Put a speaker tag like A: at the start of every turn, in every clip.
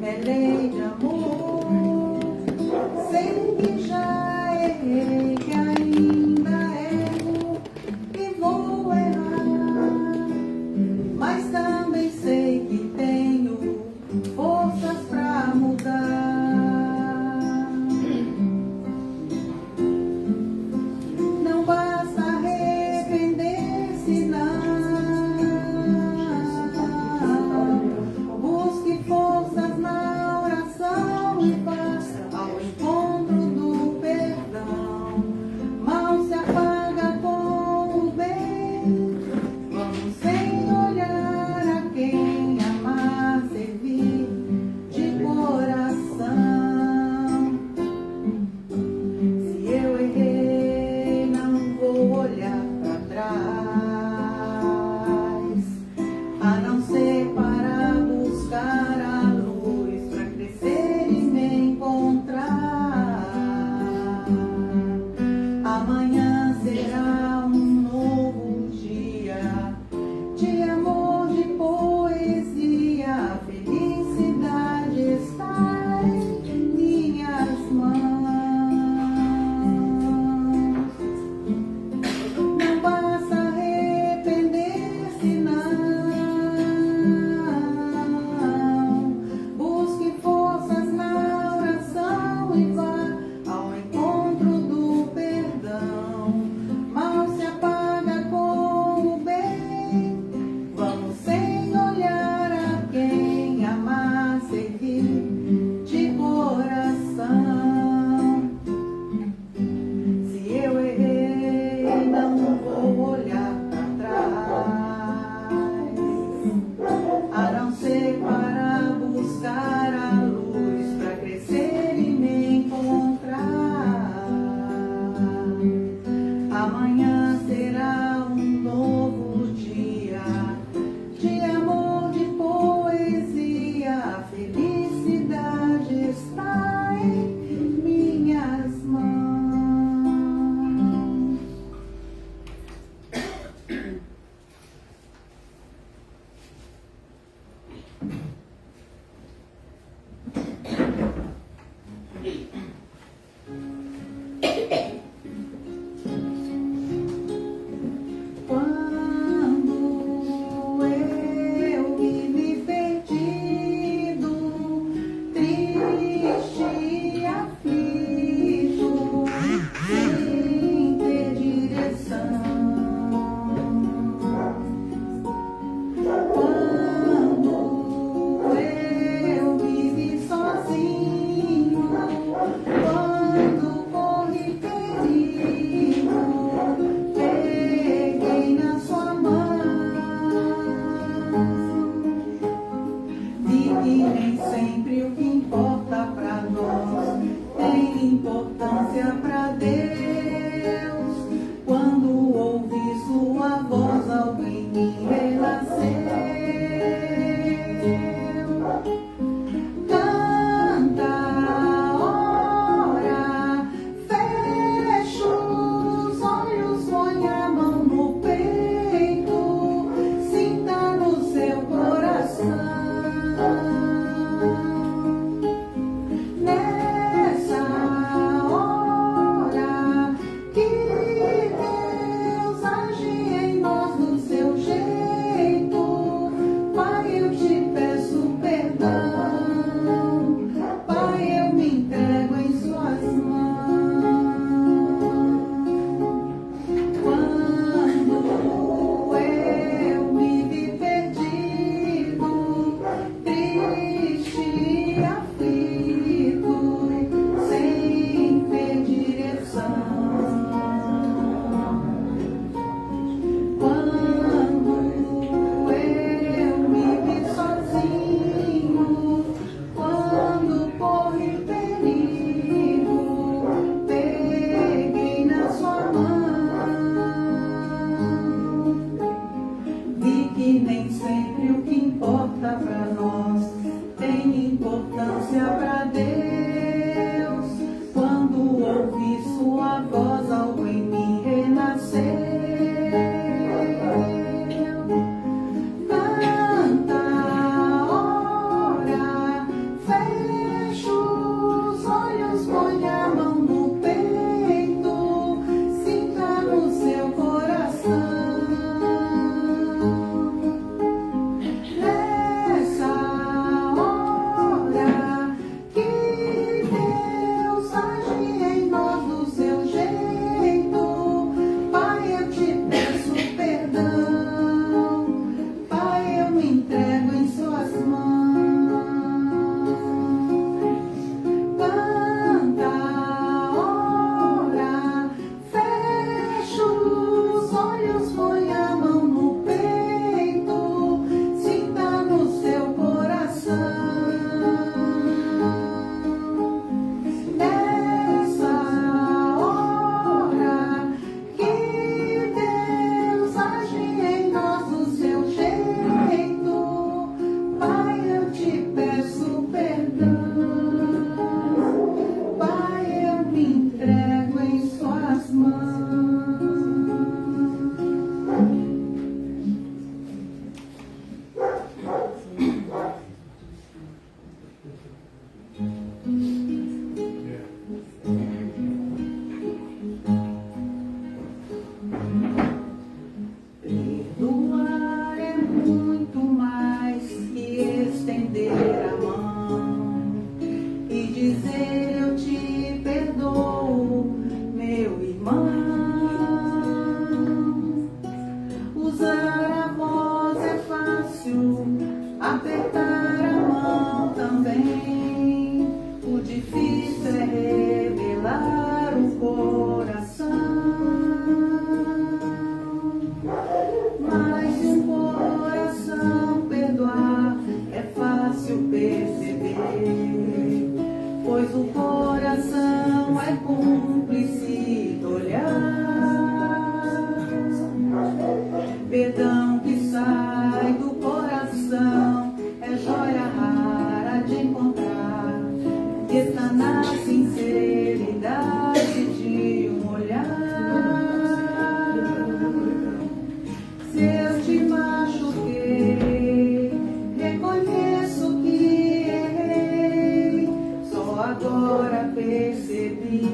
A: é lei de amor. Sei que já errei, que ainda erro e vou errar, mas também sei que tenho forças pra mudar. Não basta arrepender-se, não. Busque forças na oração e vá ao encontro do perdão. Mal se apaga com o bem. Vamos sem olhar a quem amar, servir de coração. Se eu errei, não vou olhar para trás, a não ser para buscar a luz, para crescer e me encontrar. Amanhã será um novo dia de amor, de poesia. A felicidade está em minhas mãos. Não basta arrepender-se, não. Busque forças na oração e vá ao encontro do perdão. Mal se apaga com o bem. Vamos sem olhar a quem amar, servir de coração. Se eu errei, não vou olhar para trás, a não ser para buscar a luz, para crescer e me encontrar. Amanhã será um novo dia de amor, de poesia. A felicidade está em minhas mãos. Quando eu me vi perdido, triste e aflito, sem ter direção. Quando eu me vi sozinho, quando corri perigo, peguei na sua mão. Vi que nem sempre o que importa pra nós tem importância pra Deus. Quando ouvi sua voz, algo em mim renasceu. Canta, ora, fecha os olhos, põe a mão no peito, sinta no seu coração. Nessa hora que Deus age em nós do seu jeito, Pai, eu te peço perdão. Pai, eu me entrego em suas mãos. Quando eu me vi perdido, triste e aflito, sem ter direção. Quando eu me vi sozinho, quando corri perigo, peguei na sua mão. Vi que nem sempre o que importa pra nós tem importância pra Deus. Quando ouvi sua voz, algo em mim renasceu. Canta, ora, fé. pois o coração é cúmplice do olhar. Perdão que sai do coração é joia rara de encontrar, que está na sinceridade de um olhar. Se eu te machuquei, reconheço que errei, só agora percebi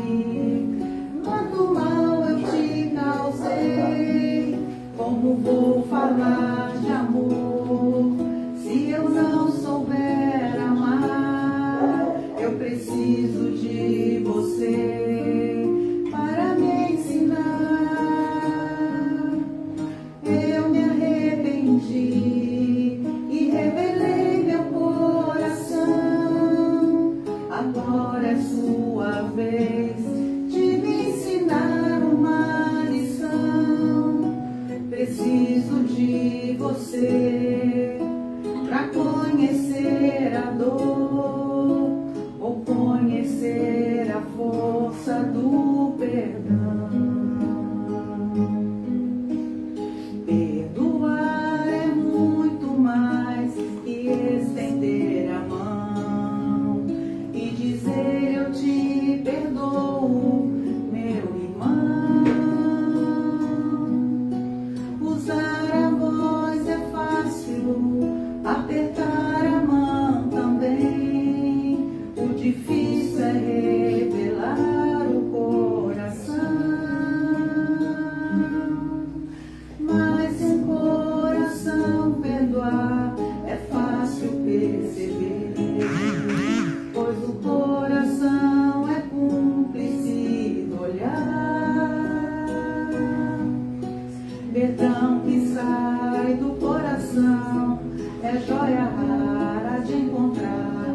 A: quanto mal eu te causei. Como vou falar de amor se eu não souber amar? Eu preciso de você para me ensinar. Eu me arrependi e revelei meu coração. Agora é sua vez de me ensinar uma lição. Preciso de você pra conhecer a dor ou conhecer a força do perdão. Perdoar é muito mais que estender a mão e dizer eu te perdoo, meu irmão. Usar a voz é fácil, apertar a mão também. O difícil é revelar o coração. Mas um coração perdoar é fácil perceber, pois o coração é cúmplice do olhar. Perdão que sai do coração é joia rara de encontrar,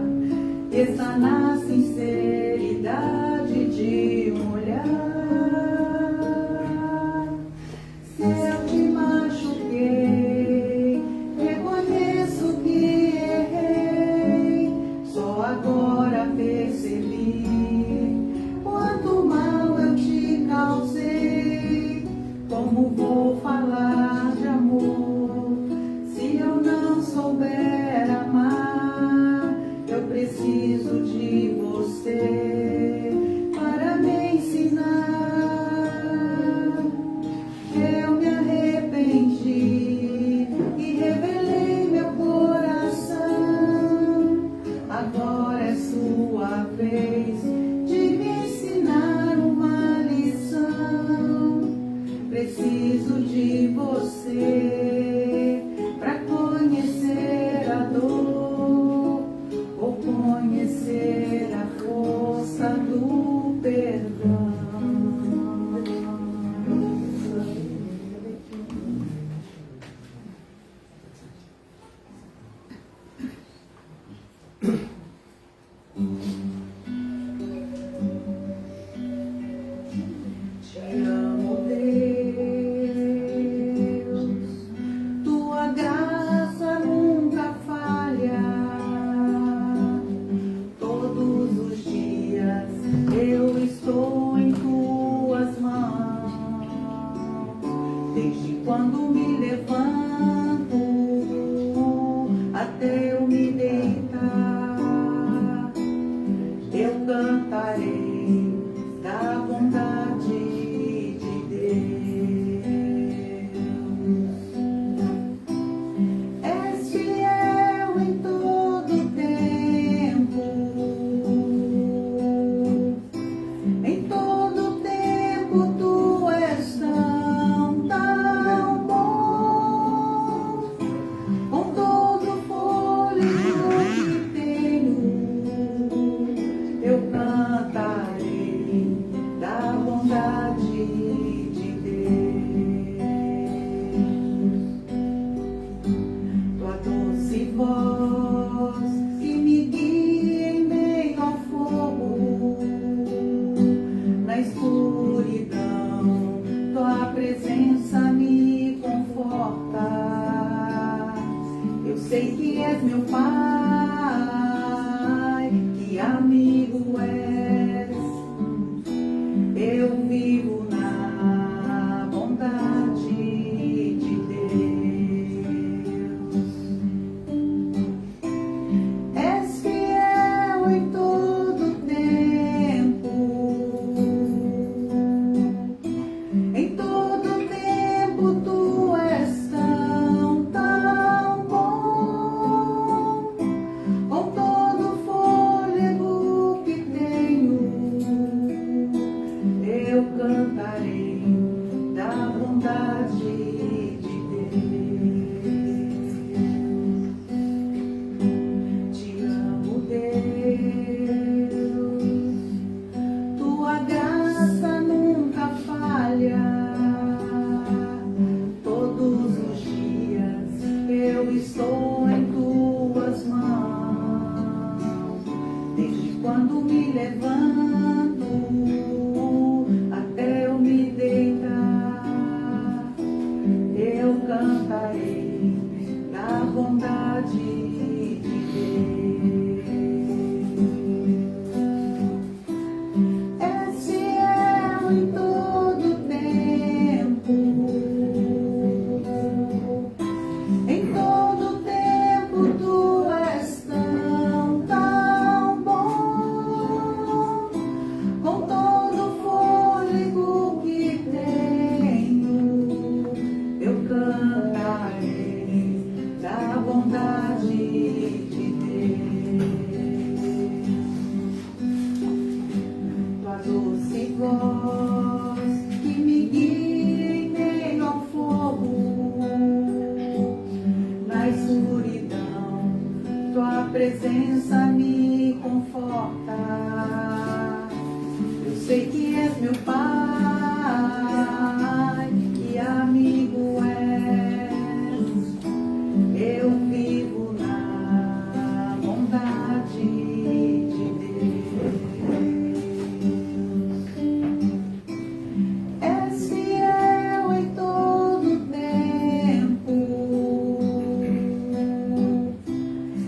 A: está na sinceridade de um olhar. Se eu te machuquei, reconheço que errei, só agora percebi quanto mal eu te causei. Como vou falar de amor se eu não souber amar? Eu preciso de você para me ensinar. Eu me arrependi e revelei meu coração. Agora é sua vez de me ensinar uma lição. Preciso de você pra conhecer a dor ou conhecer a força do perdão. Te amo, Deus, tua graça nunca falha. Todos os dias eu estou em tuas mãos. Desde quando me levanto até eu me deitar, Quando me levanto até eu me deitar, eu cantarei da bondade de Deus. És fiel em todo tempo, em todo tempo tu és tão bom, com todo fôlego que tenho, eu cantarei da bondade de Deus. Tua doce voz que me guia em meio ao fogo, na escuridão, tua presença me conforta. Eu sei que és meu Pai, que amigo és. Eu vivo na bondade de Deus. És fiel em todo tempo,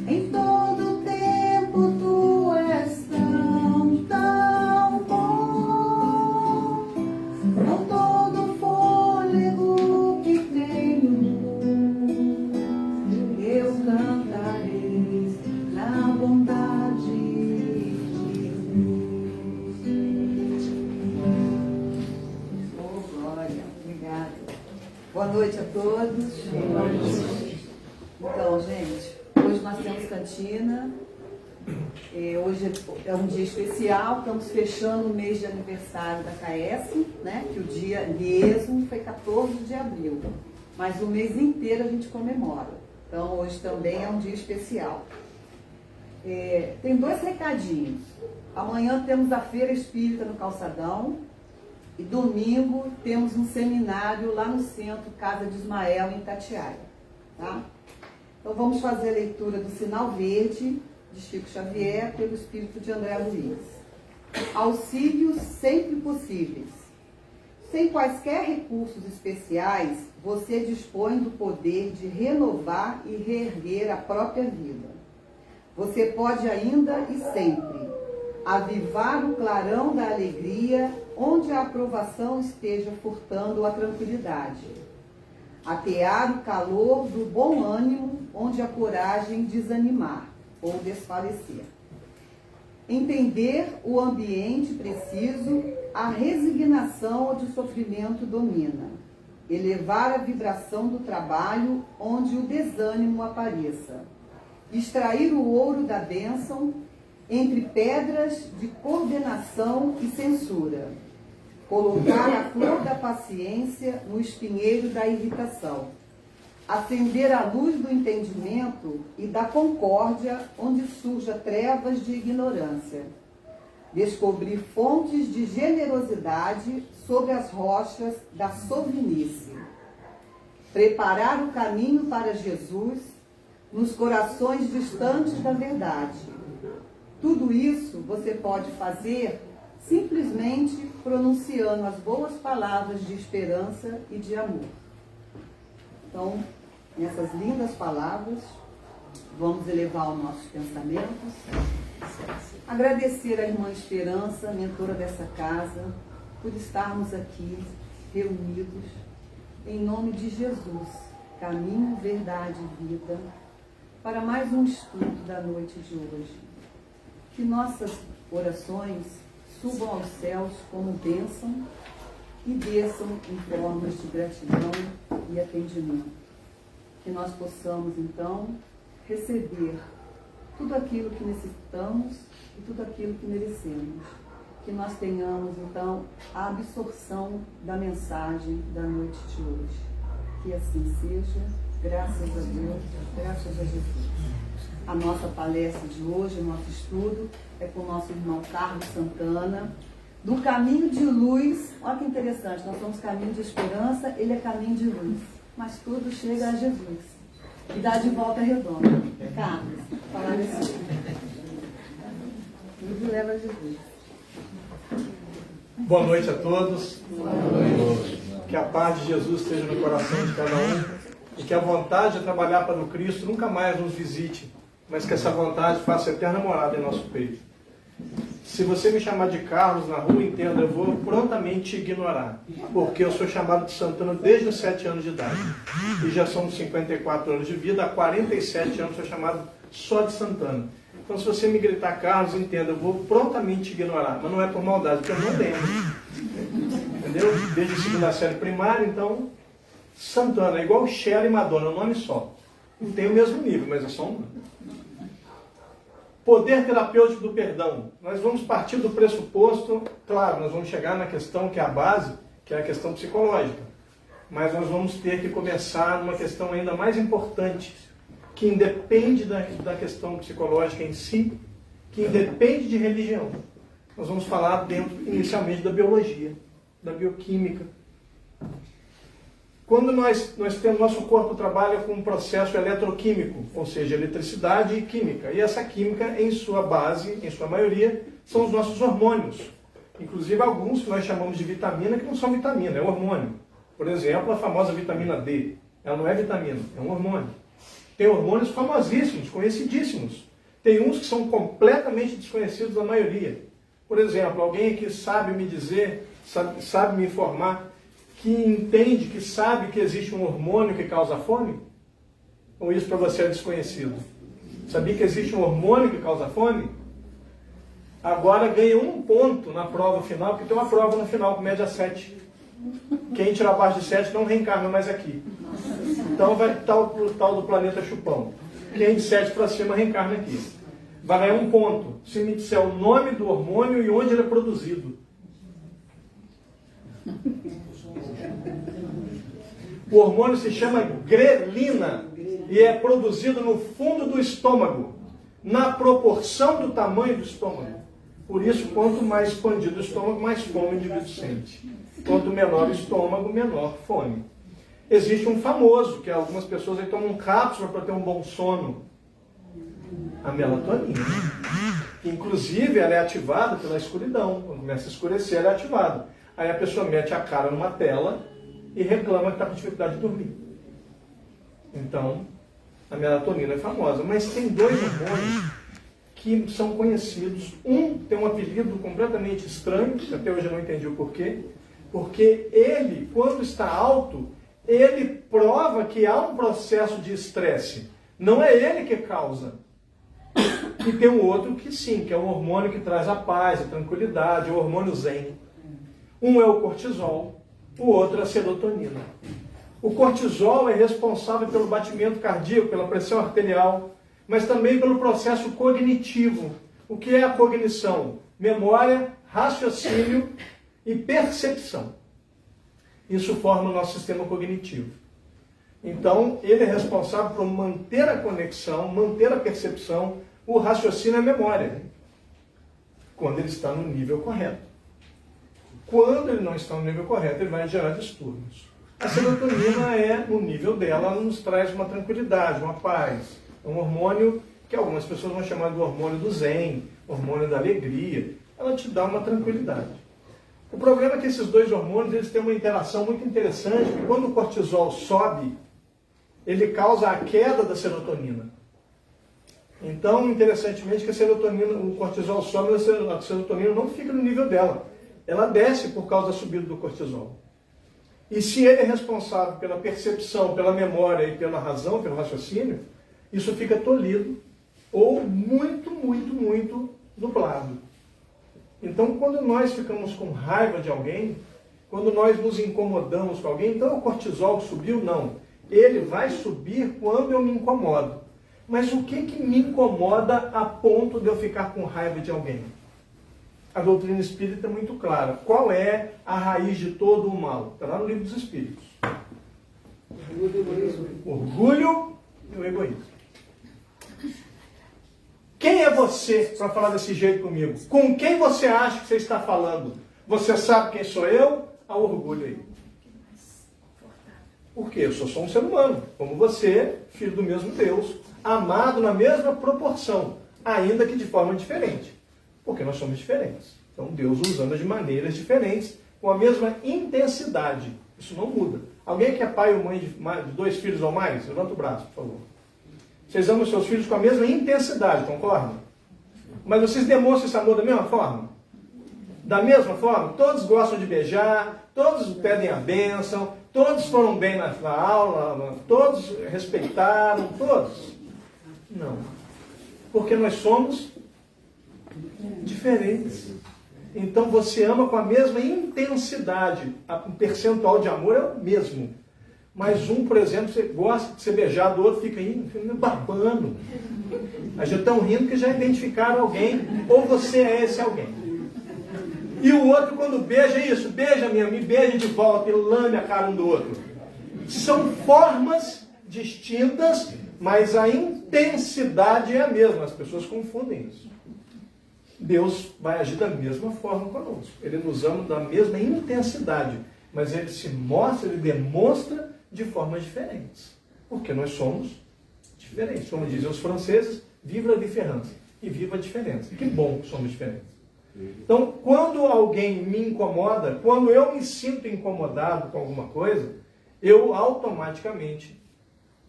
A: em todo tempo tu és tão bom, com todo fôlego que tenho, eu cantarei na bondade de Deus. Oh, glória, obrigada. Boa noite a todos. Então, gente, hoje nós temos cantina. Hoje é um dia especial, estamos fechando o mês de aniversário da KS, né? Que o dia mesmo foi 14 de abril, mas o mês inteiro a gente comemora. Então hoje também é um dia especial. Tem 2 recadinhos. Amanhã temos a Feira Espírita no Calçadão e domingo temos um seminário lá no centro Casa de Ismael, em Itatiaia. Tá? Então vamos fazer a leitura do Sinal Verde de Chico Xavier pelo Espírito de André Luiz. Auxílios sempre possíveis. Sem quaisquer recursos especiais, você dispõe do poder de renovar e reerguer a própria vida. Você pode ainda e sempre avivar o clarão da alegria onde a aprovação esteja furtando a tranquilidade. Atear o calor do bom ânimo onde a coragem desanimar ou desfalecer. Entender o ambiente preciso, a resignação onde o sofrimento domina. Elevar a vibração do trabalho onde o desânimo apareça. Extrair o ouro da bênção entre pedras de coordenação e censura. Colocar a flor da paciência no espinheiro da irritação. Acender a luz do entendimento e da concórdia onde surja trevas de ignorância. Descobrir fontes de generosidade sobre as rochas da sobrinice. Preparar o caminho para Jesus nos corações distantes da verdade. Tudo isso você pode fazer simplesmente pronunciando as boas palavras de esperança e de amor. Então, nessas lindas palavras, vamos elevar os nossos pensamentos. Agradecer à irmã Esperança, mentora dessa casa, por estarmos aqui reunidos em nome de Jesus, caminho, verdade e vida, para mais um estudo da noite de hoje. Que nossas orações subam aos céus como bênção e desçam em formas de gratidão e atendimento. Que nós possamos, então, receber tudo aquilo que necessitamos e tudo aquilo que merecemos. Que nós tenhamos, então, a absorção da mensagem da noite de hoje. Que assim seja, graças a Deus, graças a Jesus. A nossa palestra de hoje, o nosso estudo, é com o nosso irmão Carlos Santana, do Caminho de Luz. Olha que interessante, nós somos caminho de esperança, ele é caminho de luz. Mas tudo chega a Jesus. E dá de volta redonda. Carlos, falar isso.
B: leva a Jesus.
C: Boa noite a todos. Boa noite. Que a paz de Jesus esteja no coração de cada um e que a vontade de trabalhar para o Cristo nunca mais nos visite, mas que essa vontade faça eterna morada em nosso peito. Se você me chamar de Carlos na rua, entenda, eu vou prontamente te ignorar, porque eu sou chamado de Santana desde os 7 anos de idade. E já são 54 anos de vida, há 47 anos sou chamado só de Santana. Então, se você me gritar Carlos, entenda, eu vou prontamente te ignorar, mas não é por maldade, porque eu não lembro. Entendeu? Desde a segunda série primária, então, Santana é igual Cher e Madonna, é um nome só. Não tem o mesmo nível, mas é só um nome. Poder terapêutico do perdão. Nós vamos partir do pressuposto, claro, nós vamos chegar na questão que é a base, que é a questão psicológica. Mas nós vamos ter que começar numa questão ainda mais importante, que independe da questão psicológica em si, que independe de religião. Nós vamos falar dentro, inicialmente, da biologia, da bioquímica. Quando nós temos, nosso corpo trabalha com um processo eletroquímico, ou seja, eletricidade e química. E essa química, em sua base, em sua maioria, são os nossos hormônios. Inclusive alguns que nós chamamos de vitamina, que não são vitamina, é hormônio. Por exemplo, a famosa vitamina D. Ela não é vitamina, é um hormônio. Tem hormônios famosíssimos, conhecidíssimos. Tem uns que são completamente desconhecidos da maioria. Por exemplo, alguém aqui sabe me dizer, sabe me informar, que entende, que sabe que existe um hormônio que causa fome? Ou isso para você é desconhecido? Sabia que existe um hormônio que causa fome? Agora ganha 1 ponto na prova final, porque tem uma prova no final com média 7. Quem tira abaixo de 7 não reencarna mais aqui. Então vai tal do planeta chupão. Quem de 7 para cima reencarna aqui. Vai ganhar 1 ponto se me disser o nome do hormônio e onde ele é produzido. O hormônio se chama grelina e é produzido no fundo do estômago, na proporção do tamanho do estômago. Por isso, quanto mais expandido o estômago, mais fome o indivíduo sente. Quanto menor o estômago, menor fome. Existe um famoso, que algumas pessoas aí tomam cápsula para ter um bom sono. A melatonina. Inclusive, ela é ativada pela escuridão. Quando começa a escurecer, ela é ativada. Aí a pessoa mete a cara numa tela e reclama que está com dificuldade de dormir. Então, a melatonina é famosa. Mas tem 2 hormônios que são conhecidos. Um tem um apelido completamente estranho, que até hoje eu não entendi o porquê. Porque ele, quando está alto, ele prova que há um processo de estresse. Não é ele que causa. E tem um outro que sim, que é um hormônio que traz a paz, a tranquilidade, o hormônio zen. Um é o cortisol, o outro é a serotonina. O cortisol é responsável pelo batimento cardíaco, pela pressão arterial, mas também pelo processo cognitivo. O que é a cognição? Memória, raciocínio e percepção. Isso forma o nosso sistema cognitivo. Então, ele é responsável por manter a conexão, manter a percepção, o raciocínio e a memória, quando ele está no nível correto. Quando ele não está no nível correto, ele vai gerar distúrbios. A serotonina no nível dela, ela nos traz uma tranquilidade, uma paz. É um hormônio que algumas pessoas vão chamar de hormônio do zen, hormônio da alegria. Ela te dá uma tranquilidade. O problema é que esses 2 hormônios eles têm uma interação muito interessante, porque quando o cortisol sobe, ele causa a queda da serotonina. Então, interessantemente, que a serotonina, o cortisol sobe, a serotonina não fica no nível dela. Ela desce por causa da subida do cortisol. E se ele é responsável pela percepção, pela memória e pela razão, pelo raciocínio, isso fica tolhido ou muito, muito, muito nublado. Então, quando nós ficamos com raiva de alguém, quando nós nos incomodamos com alguém, então o cortisol subiu? Não. Ele vai subir quando eu me incomodo. Mas o que me incomoda a ponto de eu ficar com raiva de alguém? A doutrina espírita é muito clara. Qual é a raiz de todo o mal? Está lá no Livro dos Espíritos. Orgulho e o egoísmo. Quem é você para falar desse jeito comigo? Com quem você acha que você está falando? Você sabe quem sou eu? Há orgulho aí. Por quê? Eu sou só um ser humano, como você, filho do mesmo Deus, amado na mesma proporção, ainda que de forma diferente. Porque nós somos diferentes. Então Deus nos ama de maneiras diferentes, com a mesma intensidade. Isso não muda. Alguém que é pai ou mãe de 2 filhos ou mais? Levanta o braço, por favor. Vocês amam seus filhos com a mesma intensidade, concordam? Mas vocês demonstram esse amor da mesma forma? Da mesma forma? Todos gostam de beijar, todos pedem a bênção, todos foram bem na aula, todos respeitaram, todos? Não. Porque nós somos diferentes. Então você ama com a mesma intensidade. O percentual de amor é o mesmo. Mas um, por exemplo, você gosta de ser beijado, o outro fica indo babando. Mas já estão rindo que já identificaram alguém, ou você é esse alguém. E o outro, quando beija, é isso, beija mesmo, me beija de volta e lame a cara um do outro. São formas distintas, mas a intensidade é a mesma. As pessoas confundem isso. Deus vai agir da mesma forma conosco. Ele nos ama da mesma intensidade, mas ele se mostra, ele demonstra de formas diferentes. Porque nós somos diferentes. Como dizem os franceses, viva a diferença. E viva a diferença. Que bom que somos diferentes. Então, quando alguém me incomoda, quando eu me sinto incomodado com alguma coisa, eu automaticamente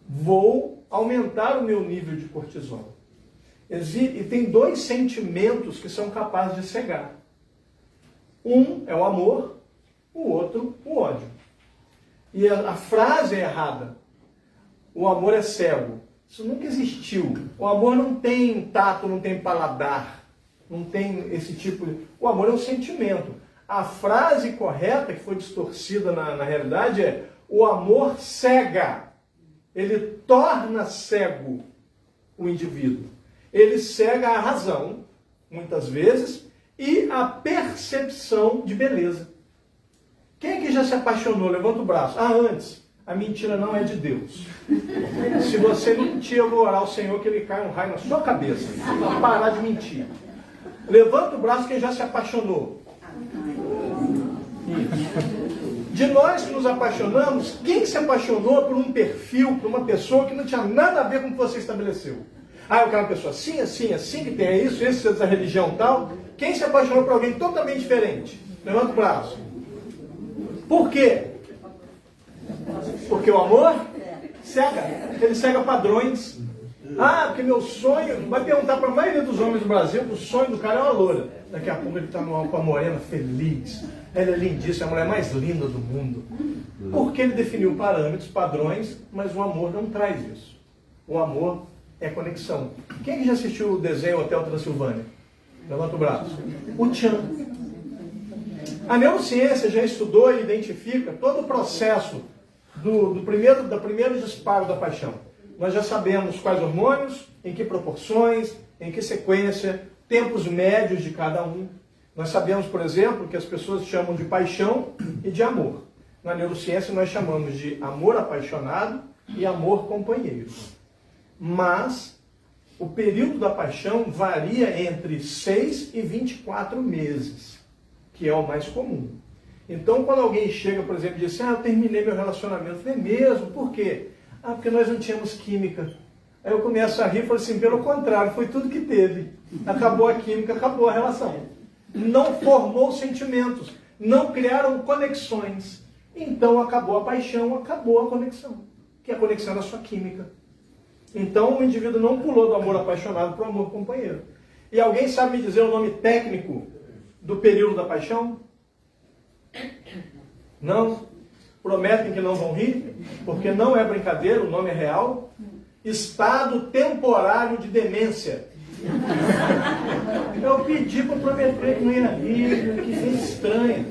C: vou aumentar o meu nível de cortisol. E tem 2 sentimentos que são capazes de cegar. Um é o amor, o outro o ódio. E a frase é errada. O amor é cego. Isso nunca existiu. O amor não tem tato, não tem paladar. Não tem esse tipo de... O amor é um sentimento. A frase correta, que foi distorcida na realidade, é: o amor cega. Ele torna cego o indivíduo. Ele cega a razão, muitas vezes, e a percepção de beleza. Quem é que já se apaixonou? Levanta o braço. Antes. A mentira não é de Deus. Se você mentir, eu vou orar ao Senhor que ele caia um raio na sua cabeça. Para parar de mentir. Levanta o braço quem já se apaixonou. Isso. De nós que nos apaixonamos, quem se apaixonou por um perfil, por uma pessoa que não tinha nada a ver com o que você estabeleceu? Eu quero uma pessoa assim, assim, assim, que tenha isso, esse da religião tal. Quem se apaixonou por alguém totalmente diferente? Levanta o braço. Por quê? Porque o amor cega. Ele cega padrões. Porque meu sonho... Vai perguntar para a maioria dos homens do Brasil, o sonho do cara é uma loura. Daqui a pouco ele está com a morena feliz. Ela é lindíssima, a mulher mais linda do mundo. Porque ele definiu parâmetros, padrões, mas o amor não traz isso. O amor é conexão. Quem já assistiu o desenho Hotel Transilvânia? Levanta o braço. O Tchan. A neurociência já estudou e identifica todo o processo do primeiro disparo da paixão. Nós já sabemos quais hormônios, em que proporções, em que sequência, tempos médios de cada um. Nós sabemos, por exemplo, que as pessoas chamam de paixão e de amor. Na neurociência nós chamamos de amor apaixonado e amor companheiro. Mas o período da paixão varia entre 6 e 24 meses, que é o mais comum. Então, quando alguém chega, por exemplo, e diz assim: eu terminei meu relacionamento. Eu falei: mesmo? Por quê? Porque nós não tínhamos química. Aí eu começo a rir e falo assim: pelo contrário, foi tudo que teve. Acabou a química, acabou a relação. Não formou sentimentos, não criaram conexões. Então acabou a paixão, acabou a conexão. Que é a conexão da sua química. Então o indivíduo não pulou do amor apaixonado para o amor companheiro. E alguém sabe me dizer o nome técnico do período da paixão? Não? Prometem que não vão rir? Porque não é brincadeira, o nome é real. Estado temporário de demência. Eu pedi para prometer que não ia rir, que coisa estranha.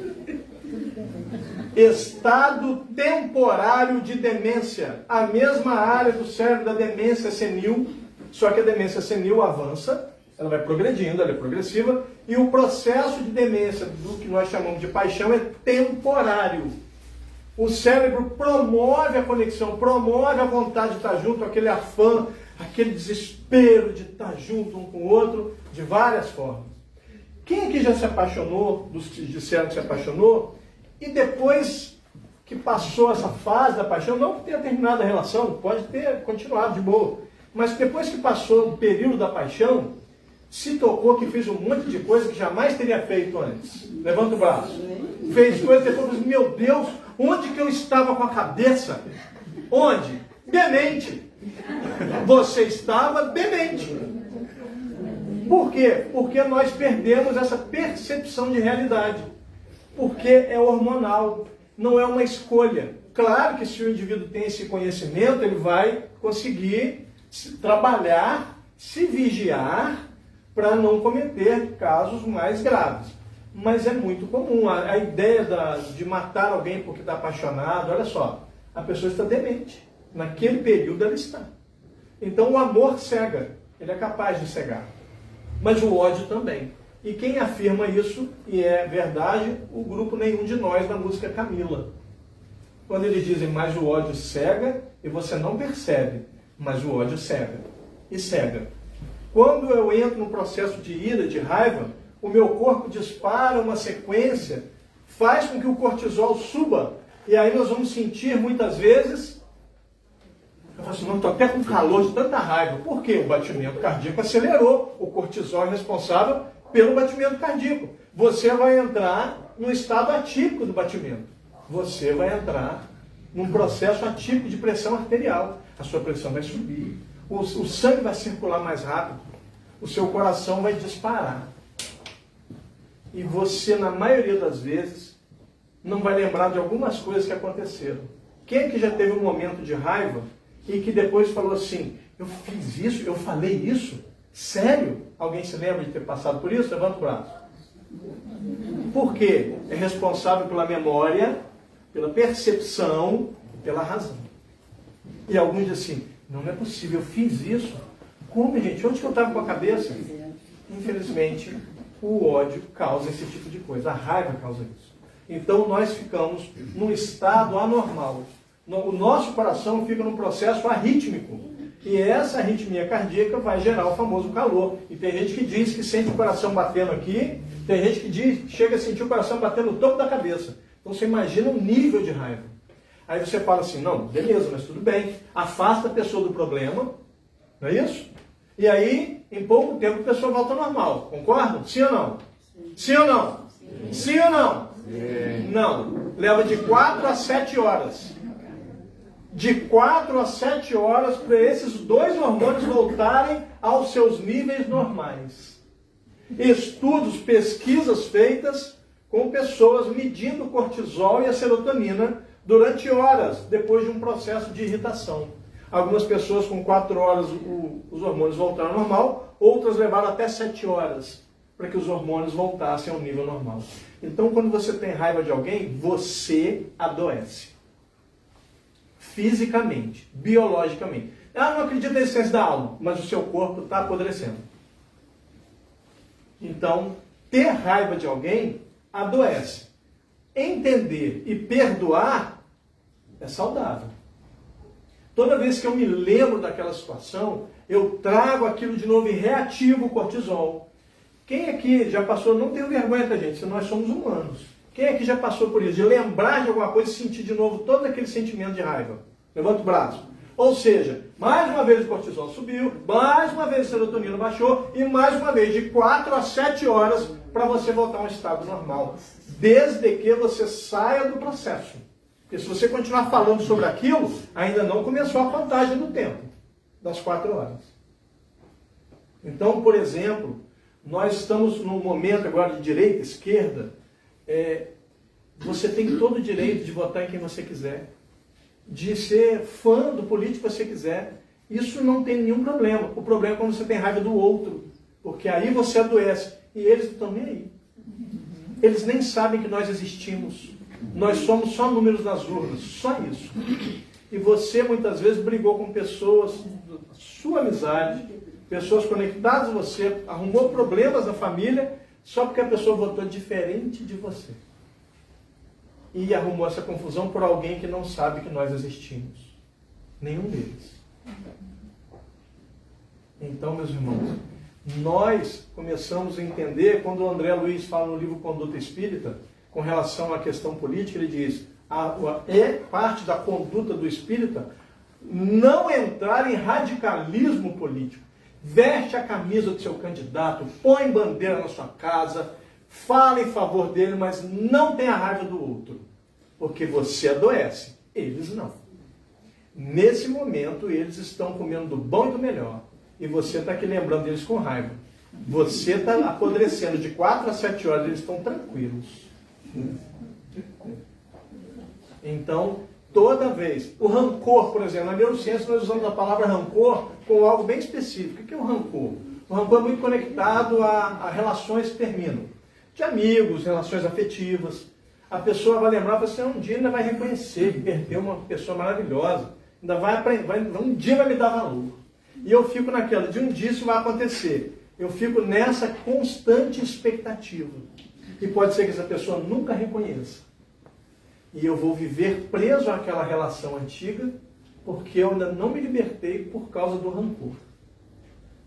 C: Estado temporário de demência. A mesma área do cérebro da demência senil, só que a demência senil avança, ela vai progredindo, ela é progressiva, e o processo de demência, do que nós chamamos de paixão, é temporário. O cérebro promove a conexão, promove a vontade de estar junto, aquele afã, aquele desespero de estar junto um com o outro, de várias formas. Quem aqui já se apaixonou, dos que disseram que se apaixonou, e depois que passou essa fase da paixão, não que tenha terminado a relação, pode ter continuado de boa, mas depois que passou o período da paixão, Se tocou que fez um monte de coisa que jamais teria feito antes. Levanta o braço. Fez coisa que depois, meu Deus, onde que eu estava com a cabeça? Onde? Demente. Você estava demente. Por quê? Porque nós perdemos essa percepção de realidade. Porque é hormonal, não é uma escolha. Claro que se o indivíduo tem esse conhecimento, ele vai conseguir trabalhar, se vigiar, para não cometer casos mais graves. Mas é muito comum. A ideia de matar alguém porque está apaixonado, olha só, a pessoa está demente. Naquele período ela está. Então o amor cega, ele é capaz de cegar. Mas o ódio também. E quem afirma isso, e é verdade, o grupo Nenhum de Nós, da música Camila. Quando eles dizem, mas o ódio cega, e você não percebe, mas o ódio cega. E cega. Quando eu entro no processo de ira, de raiva, o meu corpo dispara uma sequência, faz com que o cortisol suba, e aí nós vamos sentir muitas vezes, eu falo assim, não, estou até com calor de tanta raiva. Por quê? O batimento cardíaco acelerou, o cortisol é responsável pelo batimento cardíaco. Você vai entrar no estado atípico do batimento. Você vai entrar num processo atípico de pressão arterial. A sua pressão vai subir. O sangue vai circular mais rápido. O seu coração vai disparar. E você, na maioria das vezes, não vai lembrar de algumas coisas que aconteceram. Quem é que já teve um momento de raiva e que depois falou assim, eu fiz isso, eu falei isso? Sério? Alguém se lembra de ter passado por isso? Levanta o braço. Por quê? É responsável pela memória, pela percepção, pela razão. E alguns dizem assim, não é possível, eu fiz isso. Como, gente? Onde que eu estava com a cabeça? Infelizmente, o ódio causa esse tipo de coisa. A raiva causa isso. Então, nós ficamos num estado anormal. O nosso coração fica num processo arrítmico. E essa arritmia cardíaca vai gerar o famoso calor. E tem gente que diz que sente o coração batendo aqui, tem gente que diz, chega a sentir o coração batendo no topo da cabeça. Então você imagina o nível de raiva. Aí você fala assim, não, beleza, mas tudo bem. Afasta a pessoa do problema, não é isso? E aí, em pouco tempo, a pessoa volta ao normal. Concordam? Sim ou não? Sim ou não? Sim ou não? Não. Leva de 4 a 7 horas. De 4 a 7 horas para esses dois hormônios voltarem aos seus níveis normais. Estudos, pesquisas feitas com pessoas medindo o cortisol e a serotonina durante horas, depois de um processo de irritação. Algumas pessoas com 4 horas os hormônios voltaram ao normal, outras levaram até 7 horas para que os hormônios voltassem ao nível normal. Então, quando você tem raiva de alguém, você adoece. Fisicamente, biologicamente. Ah, não acredito na existência da alma, mas o seu corpo está apodrecendo. Então, ter raiva de alguém adoece. Entender e perdoar é saudável. Toda vez que eu me lembro daquela situação, eu trago aquilo de novo e reativo o cortisol. Quem aqui já passou, não tenho vergonha, tá, gente, se nós somos humanos. Quem aqui já passou por isso? De lembrar de alguma coisa e sentir de novo todo aquele sentimento de raiva? Levanta o braço. Ou seja, mais uma vez o cortisol subiu, mais uma vez a serotonina baixou e mais uma vez de 4 a 7 horas para você voltar a um estado normal. Desde que você saia do processo. Porque se você continuar falando sobre aquilo, ainda não começou a contagem do tempo, das 4 horas. Então, por exemplo, nós estamos num momento agora de direita, esquerda, você tem todo o direito de votar em quem você quiser, de ser fã do político que você quiser. Isso não tem nenhum problema. O problema é quando você tem raiva do outro, porque aí você adoece. E eles não estão nem aí. Eles nem sabem que nós existimos. Nós somos só números nas urnas, só isso. E você muitas vezes brigou com pessoas da sua amizade, pessoas conectadas a você, arrumou problemas na família, só porque a pessoa votou diferente de você. E arrumou essa confusão por alguém que não sabe que nós existimos. Nenhum deles. Então, meus irmãos, nós começamos a entender, quando o André Luiz fala no livro Conduta Espírita, com relação à questão política, ele diz, é parte da conduta do espírita não entrar em radicalismo político. veste a camisa do seu candidato, põe bandeira na sua casa, fala em favor dele, mas não tenha raiva do outro. Porque você adoece, eles não. Nesse momento, eles estão comendo do bom e do melhor. E você está aqui lembrando deles com raiva. Você está apodrecendo de 4 a 7 horas, eles estão tranquilos. Então, toda vez, o rancor, por exemplo, na neurociência nós usamos a palavra rancor com algo bem específico. O que é o rancor? O rancor é muito conectado a relações que terminam. De amigos, relações afetivas. A pessoa vai lembrar, você um dia ainda vai reconhecer que perdeu uma pessoa maravilhosa. Ainda vai aprender, um dia vai me dar valor. E eu fico naquela, de um dia isso vai acontecer. Eu fico nessa constante expectativa. E pode ser que essa pessoa nunca reconheça. E eu vou viver preso àquela relação antiga, porque eu ainda não me libertei por causa do rancor.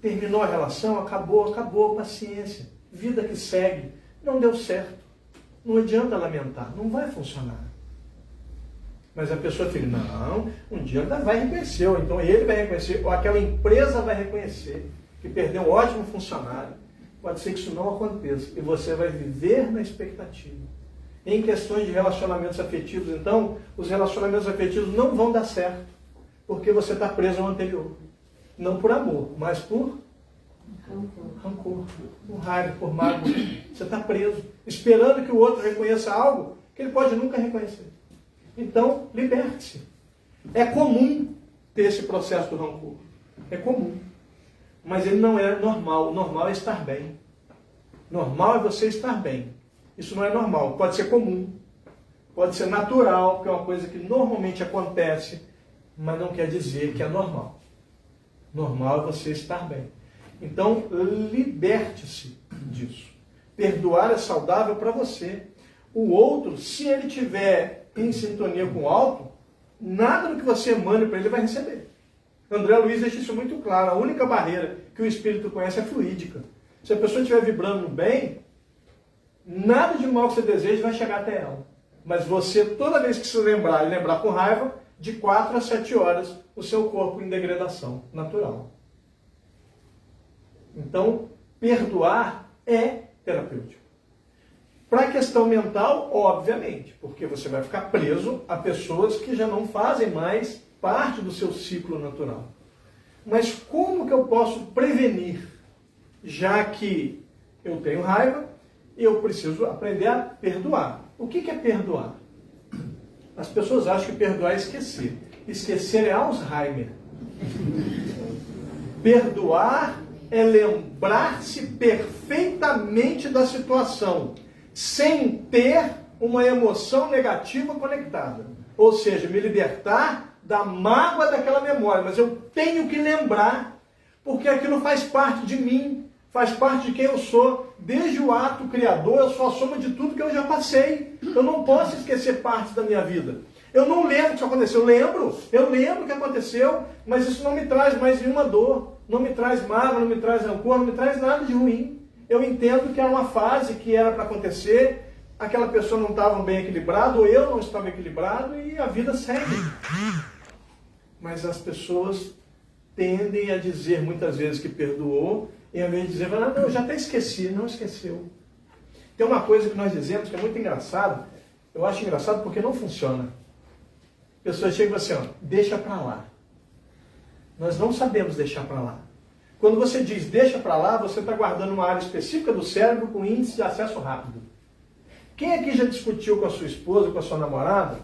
C: Terminou a relação, acabou, paciência. Vida que segue. Não deu certo. Não adianta lamentar, não vai funcionar. Mas a pessoa fica, não, um dia ainda vai reconhecer, ou então ele vai reconhecer, ou aquela empresa vai reconhecer que perdeu um ótimo funcionário. Pode ser que isso não aconteça. E você vai viver na expectativa. Em questões de relacionamentos afetivos, então, os relacionamentos afetivos não vão dar certo, porque você está preso ao anterior. Não por amor, mas por rancor, por raiva, por mágoa. Você está preso, esperando que o outro reconheça algo que ele pode nunca reconhecer. Então, liberte-se. É comum ter esse processo do rancor. É comum. Mas ele não é normal. O normal é estar bem. Normal é você estar bem. Isso não é normal. Pode ser comum. Pode ser natural, porque é uma coisa que normalmente acontece, mas não quer dizer que é normal. Normal é você estar bem. Então, liberte-se disso. Perdoar é saudável para você. O outro, se ele tiver em sintonia com o alto, nada do que você mande para ele vai receber. André Luiz deixa isso muito claro. A única barreira que o espírito conhece é fluídica. Se a pessoa estiver vibrando no bem, nada de mal que você deseja vai chegar até ela. Mas você, toda vez que se lembrar e lembrar com raiva, de 4 a 7 horas, o seu corpo em degradação natural. Então, perdoar é terapêutico. Para a questão mental, obviamente, porque você vai ficar preso a pessoas que já não fazem mais parte do seu ciclo natural. Mas como que eu posso prevenir, já que eu tenho raiva, eu preciso aprender a perdoar. O que é perdoar? As pessoas acham que perdoar é esquecer. Esquecer é Alzheimer. Perdoar é lembrar-se perfeitamente da situação, sem ter uma emoção negativa conectada. Ou seja, me libertar da mágoa daquela memória. Mas eu tenho que lembrar, porque aquilo faz parte de mim, faz parte de quem eu sou. Desde o ato criador, eu sou a soma de tudo que eu já passei. Eu não posso esquecer partes da minha vida. Eu não lembro que isso aconteceu. Eu lembro que aconteceu, mas isso não me traz mais nenhuma dor. Não me traz mágoa, não me traz rancor, não me traz nada de ruim. Eu entendo que era uma fase que era para acontecer, aquela pessoa não estava bem equilibrada, ou eu não estava equilibrado, e a vida segue. Mas as pessoas tendem a dizer muitas vezes que perdoou, e ao invés de dizer, não, eu já até esqueci. Não esqueceu. Tem uma coisa que nós dizemos que é muito engraçado, eu acho engraçado porque não funciona. A pessoa chega e fala assim, deixa para lá. Nós não sabemos deixar para lá. Quando você diz deixa para lá, você está guardando uma área específica do cérebro com índice de acesso rápido. Quem aqui já discutiu com a sua esposa, com a sua namorada,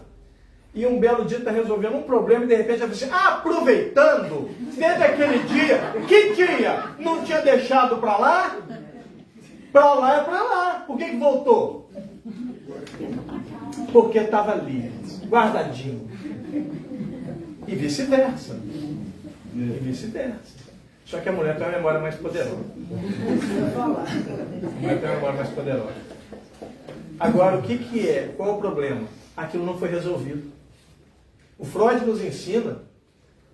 C: e um belo dia está resolvendo um problema e de repente vai assim, aproveitando, desde aquele dia, que dia? Não tinha deixado para lá? Para lá é para lá. Por que voltou? Porque estava ali, guardadinho. E vice-versa. E vice-versa. Só que a mulher tem uma memória mais poderosa. A mulher tem uma memória mais poderosa. Agora, o que é? Qual é o problema? Aquilo não foi resolvido. O Freud nos ensina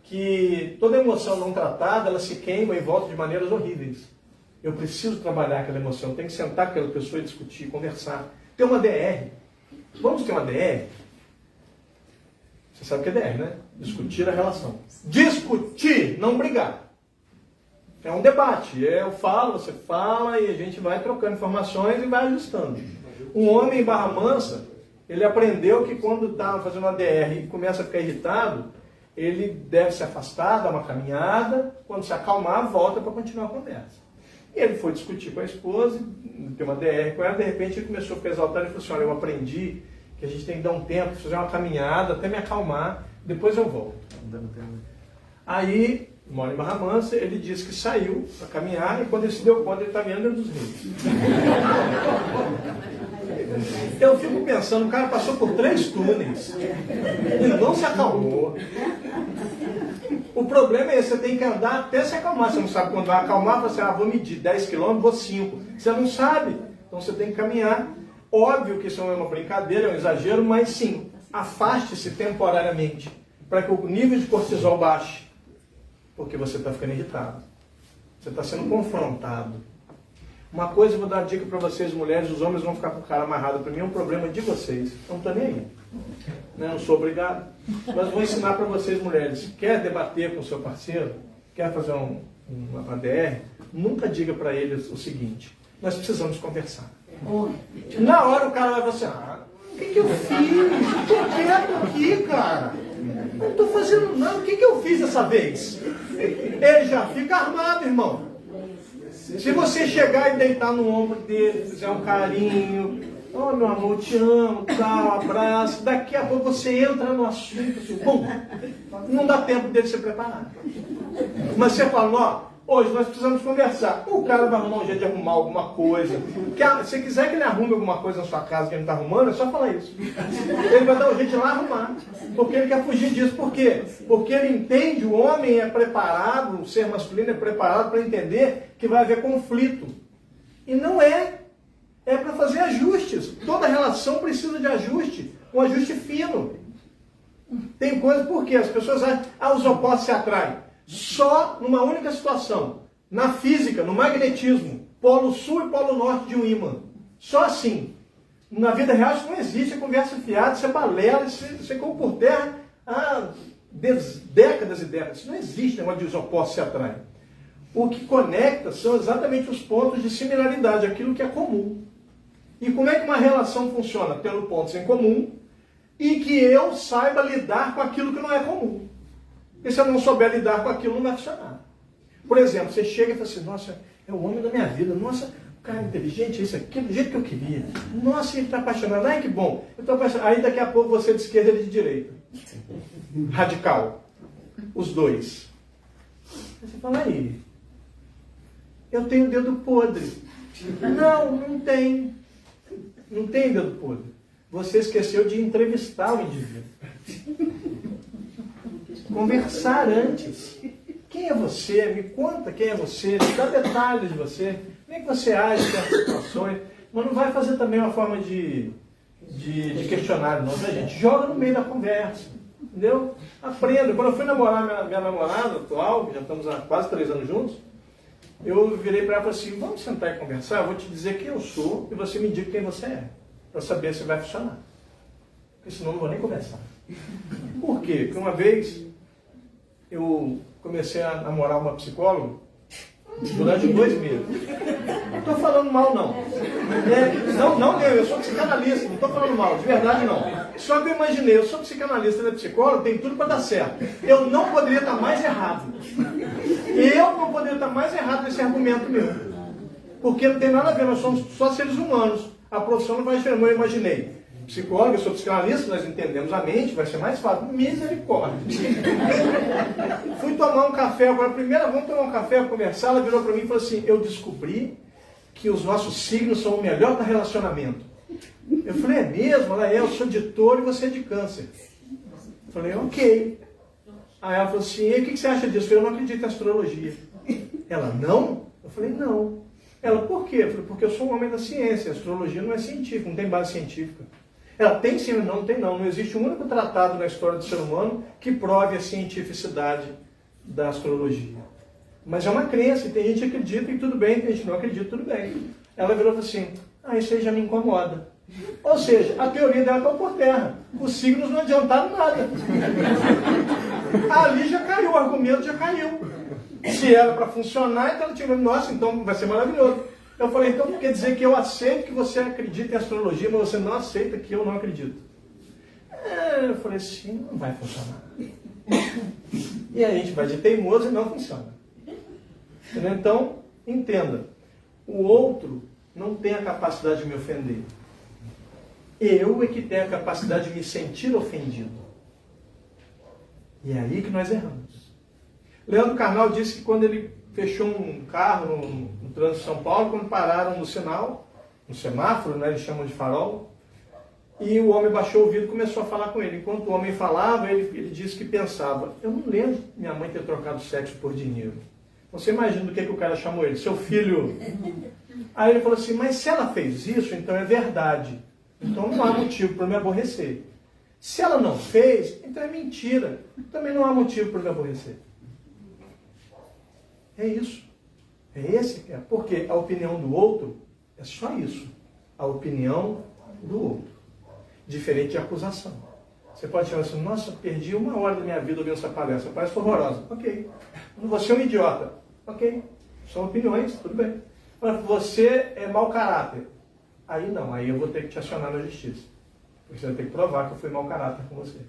C: que toda emoção não tratada, ela se queima e volta de maneiras horríveis. Eu preciso trabalhar aquela emoção. Eu tenho que sentar com aquela pessoa e discutir, conversar. Ter uma DR. Vamos ter uma DR? Você sabe o que é DR, né? Discutir a relação. Discutir, não brigar. É um debate. Eu falo, você fala e a gente vai trocando informações e vai ajustando. Um homem em Barra Mansa, ele aprendeu que quando está fazendo uma DR e começa a ficar irritado, ele deve se afastar, dar uma caminhada, quando se acalmar, volta para continuar a conversa. E ele foi discutir com a esposa, tem uma DR com ela, de repente ele começou a ficar exaltado e falou assim, olha, eu aprendi que a gente tem que dar um tempo, fazer uma caminhada, até me acalmar, depois eu volto. Aí, mora em Barra Mansa, ele disse que saiu para caminhar e quando ele se deu conta, ele estava em Angra dos Reis. Eu fico pensando, o cara passou por 3 túneis e não se acalmou. O problema é esse, você tem que andar até se acalmar. Você não sabe quando vai acalmar, você vou medir 10 km, vou 5. Você não sabe, então você tem que caminhar. Óbvio que isso não é uma brincadeira, é um exagero, mas sim, afaste-se temporariamente para que o nível de cortisol baixe, porque você está ficando irritado. Você está sendo confrontado. Uma coisa eu vou dar uma dica para vocês, mulheres, os homens vão ficar com o cara amarrado. Para mim é um problema de vocês. Eu não estou nem aí. Não sou obrigado. Mas vou ensinar para vocês, mulheres. Quer debater com o seu parceiro? Quer fazer uma DR? Nunca diga para ele o seguinte, nós precisamos conversar. Na hora o cara vai falar assim, o que eu fiz? Estou quieto aqui, cara. Não estou fazendo nada. O que eu fiz dessa vez? Ele já fica armado, irmão. Se você chegar e deitar no ombro dele, fizer um carinho, meu amor, te amo, tal, abraço, daqui a pouco você entra no assunto, assim, bum, não dá tempo dele se preparar. Mas você fala, hoje nós precisamos conversar. O cara vai arrumar um jeito de arrumar alguma coisa. Se quiser que ele arrume alguma coisa na sua casa que ele não está arrumando, é só falar isso. Ele vai dar um jeito de ir lá arrumar. Porque ele quer fugir disso. Por quê? Porque ele entende, o homem é preparado, o ser masculino é preparado para entender que vai haver conflito. E não é. É para fazer ajustes. Toda relação precisa de ajuste. Um ajuste fino. Tem coisa, por quê? As pessoas acham, os opostos se atraem. Só numa única situação, na física, no magnetismo, polo sul e polo norte de um ímã. Só assim. Na vida real isso não existe, é conversa fiada, isso é balela, isso é como por terra há décadas e décadas. Isso não existe, onde os opostos se atraem. O que conecta são exatamente os pontos de similaridade, aquilo que é comum. E como é que uma relação funciona? Tendo pontos em comum e que eu saiba lidar com aquilo que não é comum. E se eu não souber lidar com aquilo, não vai funcionar. Por exemplo, você chega e fala assim, nossa, é o homem da minha vida, nossa, o cara é inteligente, isso aqui, do jeito que eu queria. Nossa, ele está apaixonado, ai que bom. Eu estou apaixonado. Aí daqui a pouco você é de esquerda e ele de direita. Radical. Os dois. Aí você fala, aí, eu tenho dedo podre. Não tem. Não tem dedo podre. Você esqueceu de entrevistar o indivíduo. Conversar antes. Quem é você? Me conta quem é você. Me dá detalhes de você. Como é que você age nessas situações? Mas não vai fazer também uma forma de questionário, não, né, gente? Joga no meio da conversa. Entendeu? Aprenda. Quando eu fui namorar minha namorada atual, já estamos há quase 3 anos juntos, eu virei para ela e falei assim, vamos sentar e conversar, eu vou te dizer quem eu sou e você me diga quem você é, para saber se vai funcionar. Porque senão eu não vou nem conversar. Por quê? Porque uma vez eu comecei a namorar uma psicóloga durante 2 meses. Não estou falando mal, não. Não, eu sou psicanalista, não estou falando mal, de verdade não. Só que eu imaginei, eu sou psicanalista, ela é psicóloga, tem tudo para dar certo. Eu não poderia estar mais errado. Eu não poderia estar mais errado nesse argumento meu. Porque não tem nada a ver, nós somos só seres humanos. A profissão não vai ser, eu imaginei. Psicóloga, eu sou psicanalista, nós entendemos a mente, vai ser mais fácil. Misericórdia. Fui tomar um café, agora primeiro vamos tomar um café, conversar, ela virou para mim e falou assim, eu descobri que os nossos signos são o melhor para relacionamento. Eu falei, é mesmo? Ela eu sou de touro e você é de câncer. Eu falei, ok. Aí ela falou assim, e o que você acha disso? Eu falei, eu não acredito em astrologia. Ela, não? Eu falei, não. Ela, por quê? Eu falei, porque eu sou um homem da ciência, a astrologia não é científica, não tem base científica. Ela, tem sim, não tem não. Não existe um único tratado na história do ser humano que prove a cientificidade da astrologia. Mas é uma crença, e tem gente que acredita e tudo bem, tem gente que não acredita, tudo bem. Ela virou e falou assim, isso aí já me incomoda. Ou seja, a teoria dela caiu por terra. Os signos não adiantaram nada. Ali já caiu, o argumento já caiu. Se era para funcionar, então ela tinha, nossa, então vai ser maravilhoso. Eu falei, então não quer dizer que eu aceito que você acredita em astrologia, mas você não aceita que eu não acredito. Eu falei assim, não vai funcionar. E aí a gente vai de teimoso e não funciona. Entendeu? Então, entenda, o outro não tem a capacidade de me ofender. Eu é que tenho a capacidade de me sentir ofendido. E é aí que nós erramos. Leandro Carnal disse que quando ele fechou um carro no trânsito de São Paulo, quando pararam no sinal, no semáforo, né, eles chamam de farol, e o homem baixou o vidro e começou a falar com ele. Enquanto o homem falava, ele disse que pensava, eu não lembro minha mãe ter trocado sexo por dinheiro. Você imagina do que o cara chamou ele? Seu filho. Aí ele falou assim, mas se ela fez isso, então é verdade. Então não há motivo para me aborrecer. Se ela não fez, então é mentira. Também não há motivo para me aborrecer. É isso. É esse que é. Porque a opinião do outro é só isso. A opinião do outro. Diferente de acusação. Você pode falar assim, nossa, perdi 1 hora da minha vida ouvindo essa palestra. Parece horrorosa. Ok. Você é um idiota. Ok. São opiniões, tudo bem. Mas você é mau caráter. Aí não, aí eu vou ter que te acionar na justiça. Porque você vai ter que provar que eu fui mau caráter com você.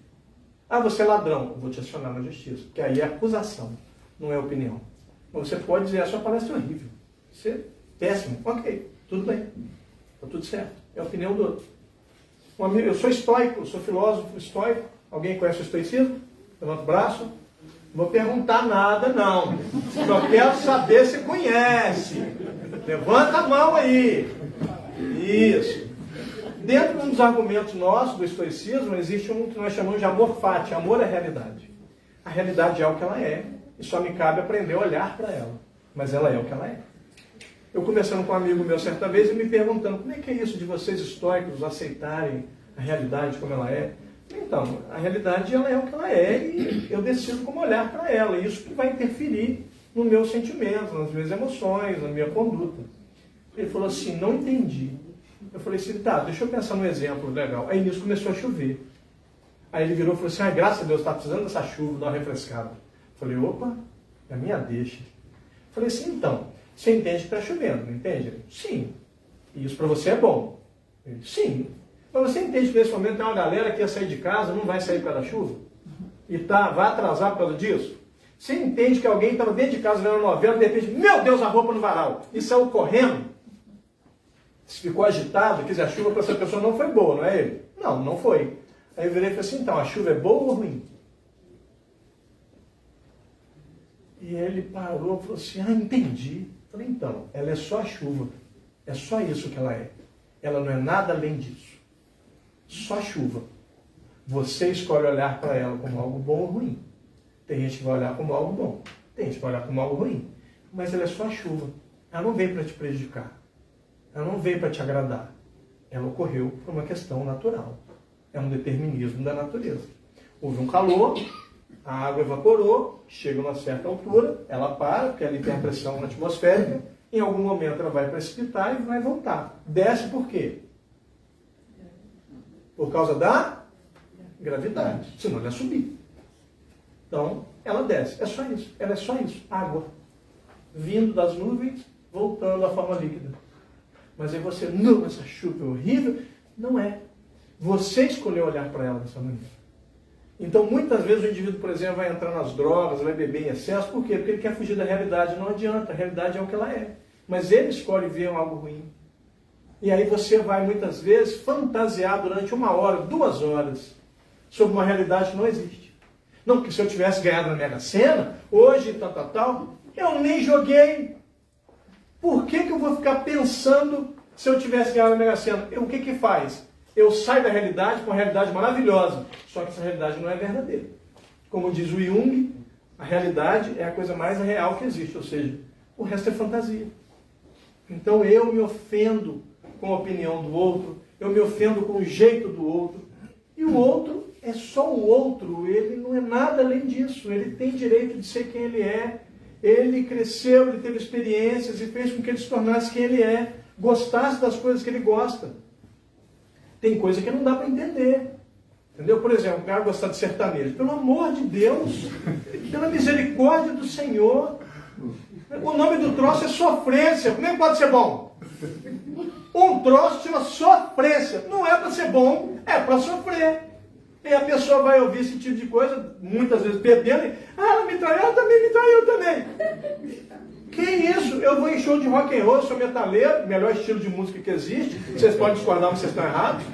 C: Ah, você é ladrão. Eu vou te acionar na justiça. Porque aí é acusação, não é opinião. Mas você pode dizer, a sua palestra é horrível. Você é péssimo. Ok, tudo bem. Está tudo certo. É a opinião do outro. Eu sou estoico, eu sou filósofo estoico. Alguém conhece o estoicismo? Levanta o braço. Não vou perguntar nada, não. Só quero saber se conhece. Levanta a mão aí. Isso. Dentro de um dos argumentos nossos do estoicismo, existe um que nós chamamos de amor fati. Amor é realidade. A realidade é o que ela é. E só me cabe aprender a olhar para ela. Mas ela é o que ela é. Eu conversando com um amigo meu certa vez e me perguntando, como é que é isso de vocês estoicos aceitarem a realidade como ela é? Então, a realidade ela é o que ela é e eu decido como olhar para ela. E isso que vai interferir no meu sentimento, nas minhas emoções, na minha conduta. Ele falou assim, não entendi. Eu falei assim, tá, deixa eu pensar num exemplo legal. Aí nisso começou a chover. Aí ele virou e falou assim, graças a Deus, está precisando dessa chuva, dar uma refrescada. Eu falei, opa, é a minha deixa. Eu falei assim, então, você entende que está chovendo, não entende? Sim. E isso para você é bom? Ele, sim. Mas você entende que nesse momento tem uma galera que ia sair de casa, não vai sair por causa da chuva? E vai atrasar por causa disso? Você entende que alguém estava dentro de casa vendo novela, de repente, meu Deus, a roupa no varal, e saiu correndo? Ficou agitado, quer dizer, a chuva para essa pessoa não foi boa, não é ele? Não, não foi. Aí eu virei e falei assim, então, a chuva é boa ou ruim? E ele parou e falou assim, entendi. Eu falei, então, ela é só a chuva. É só isso que ela é. Ela não é nada além disso. Só chuva. Você escolhe olhar para ela como algo bom ou ruim. Tem gente que vai olhar como algo bom. Tem gente que vai olhar como algo ruim. Mas ela é só chuva. Ela não veio para te prejudicar. Ela não veio para te agradar. Ela ocorreu por uma questão natural. É um determinismo da natureza. Houve um calor, a água evaporou, chega a uma certa altura, ela para, porque ali tem a pressão atmosférica, em algum momento ela vai precipitar e vai voltar. Desce por quê? Por causa da gravidade. Senão ela ia subir. Então, ela desce. É só isso. Ela é só isso. Água. Vindo das nuvens, voltando à forma líquida. Mas aí você, não, essa chuva é horrível. Não é. Você escolheu olhar para ela dessa maneira. Então, muitas vezes o indivíduo, por exemplo, vai entrar nas drogas, vai beber em excesso. Por quê? Porque ele quer fugir da realidade. Não adianta. A realidade é o que ela é. Mas ele escolhe ver algo ruim. E aí você vai, muitas vezes, fantasiar durante 1 hora, 2 horas, sobre uma realidade que não existe. Não, porque se eu tivesse ganhado na Mega Sena, hoje, tal, eu nem joguei. Por que eu vou ficar pensando se eu tivesse ganhado na Mega Sena? O que faz? Eu saio da realidade com uma realidade maravilhosa. Só que essa realidade não é verdadeira. Como diz o Jung, a realidade é a coisa mais real que existe. Ou seja, o resto é fantasia. Então eu me ofendo com a opinião do outro. Eu me ofendo com o jeito do outro. E o outro é só o outro. Ele não é nada além disso. Ele tem direito de ser quem ele é. Ele cresceu, ele teve experiências e fez com que ele se tornasse quem ele é. Gostasse das coisas que ele gosta. Tem coisa que não dá para entender. Entendeu? Por exemplo, o cara gostar de sertanejo. Pelo amor de Deus, pela misericórdia do Senhor, O nome do troço é sofrência. Como é que pode ser bom? Um troço chama sofrência. Não é para ser bom, é para sofrer. E a pessoa vai ouvir esse tipo de coisa, muitas vezes bebendo, e ela me traiu, ela também me traiu também. Que isso? Eu vou em show de rock and roll, sou metaleiro, melhor estilo de música que existe. Vocês podem discordar, mas vocês estão errados.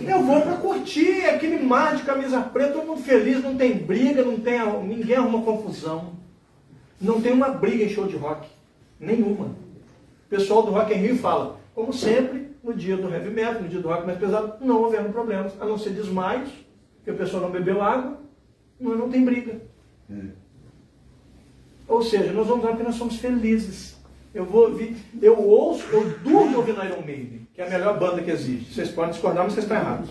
C: Eu vou para curtir aquele mar de camisa preta, todo mundo feliz, não tem briga, ninguém arruma confusão. Não tem uma briga em show de rock. Nenhuma. O pessoal do Rock in Rio fala, como sempre, no dia do heavy metal, no dia do rock mais pesado, não houveram problemas, a não ser desmaios, que a pessoa não bebeu água, não tem briga. Ou seja, nós vamos lá porque nós somos felizes. Eu vou ouvir, eu durmo ouvindo Iron Maiden, que é a melhor banda que existe. Vocês podem discordar, mas vocês estão errados.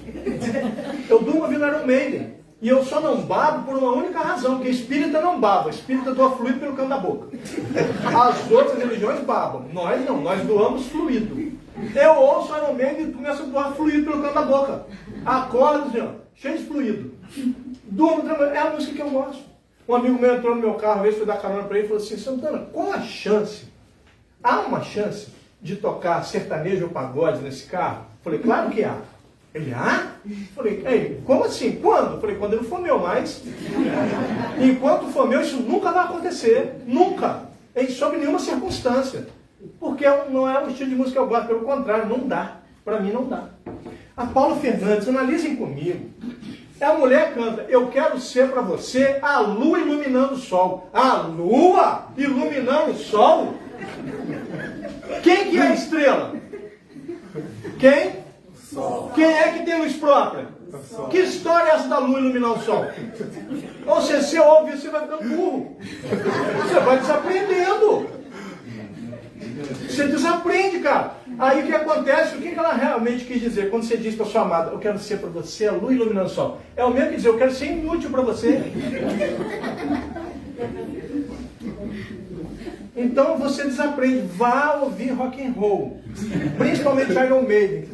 C: Eu durmo ouvindo Iron Maiden. E eu só não babo por uma única razão, porque espírita não baba, espírita doa fluido pelo canto da boca. As outras religiões babam, nós não, nós doamos fluido. Eu ouço Iron Maiden e começo a doar fluido pelo canto da boca. Acordo, assim, ó, cheio de fluido. Durmo, é a música que eu gosto. Um amigo meu entrou no meu carro, uma vez fui dar carona para ele e falou assim, Santana, qual a chance? Há uma chance de tocar sertanejo ou pagode nesse carro? Falei, claro que há. Ele, Falei, ei, como assim? Quando? Falei, quando ele for meu, mas enquanto for meu, isso nunca vai acontecer. Nunca. Sob nenhuma circunstância. Porque não é o estilo de música que eu gosto, pelo contrário, não dá. Para mim não dá. A Paula Fernandes, analisem comigo. A mulher canta, eu quero ser para você a lua iluminando o sol. A lua iluminando o sol? Quem que é a estrela? Quem? Sol. Quem é que tem luz própria? Sol. Que história é essa da lua iluminar o sol? Ou seja, você ouve isso, você vai ficando burro. Você vai desaprendendo. Você desaprende, cara. Aí o que acontece? O que ela realmente quis dizer? Quando você diz para sua amada, eu quero ser para você a lua iluminando o sol. É o mesmo que dizer, eu quero ser inútil para você. Então você desaprende. Vá ouvir rock and roll. Principalmente Iron Maiden.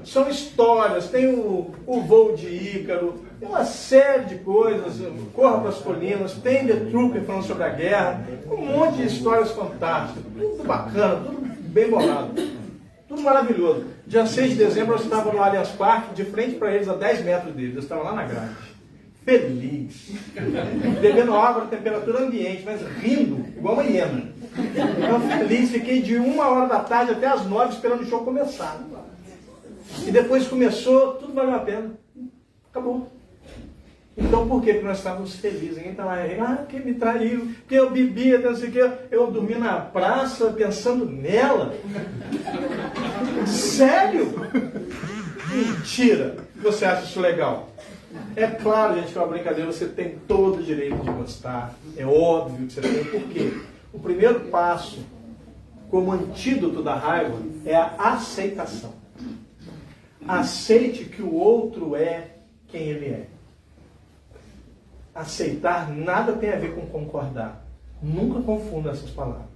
C: São histórias, tem o voo de Ícaro, tem uma série de coisas, Corra para as Colinas, tem The Trooper falando sobre a guerra, um monte de histórias fantásticas, tudo bacana, tudo bem bolado, tudo maravilhoso. Dia 6 de dezembro eu estava no Allianz Parque, de frente para eles, a 10 metros deles, eu estava lá na grade, feliz, bebendo água na temperatura ambiente, mas rindo, igual uma hiena. Eu feliz, fiquei de 1h da tarde até as 9 esperando o show começar. E depois começou, tudo valeu a pena. Acabou. Então por quê? Porque nós estávamos felizes. Ninguém estava aí, quem me traiu, que eu bebia, não sei o que. Eu dormi na praça pensando nela. Sério? Mentira. Você acha isso legal? É claro, gente, que é uma brincadeira, você tem todo o direito de gostar. É óbvio que você tem. Por quê? O primeiro passo, como antídoto da raiva, é a aceitação. Aceite que o outro é quem ele é. Aceitar nada tem a ver com concordar. Nunca confunda essas palavras.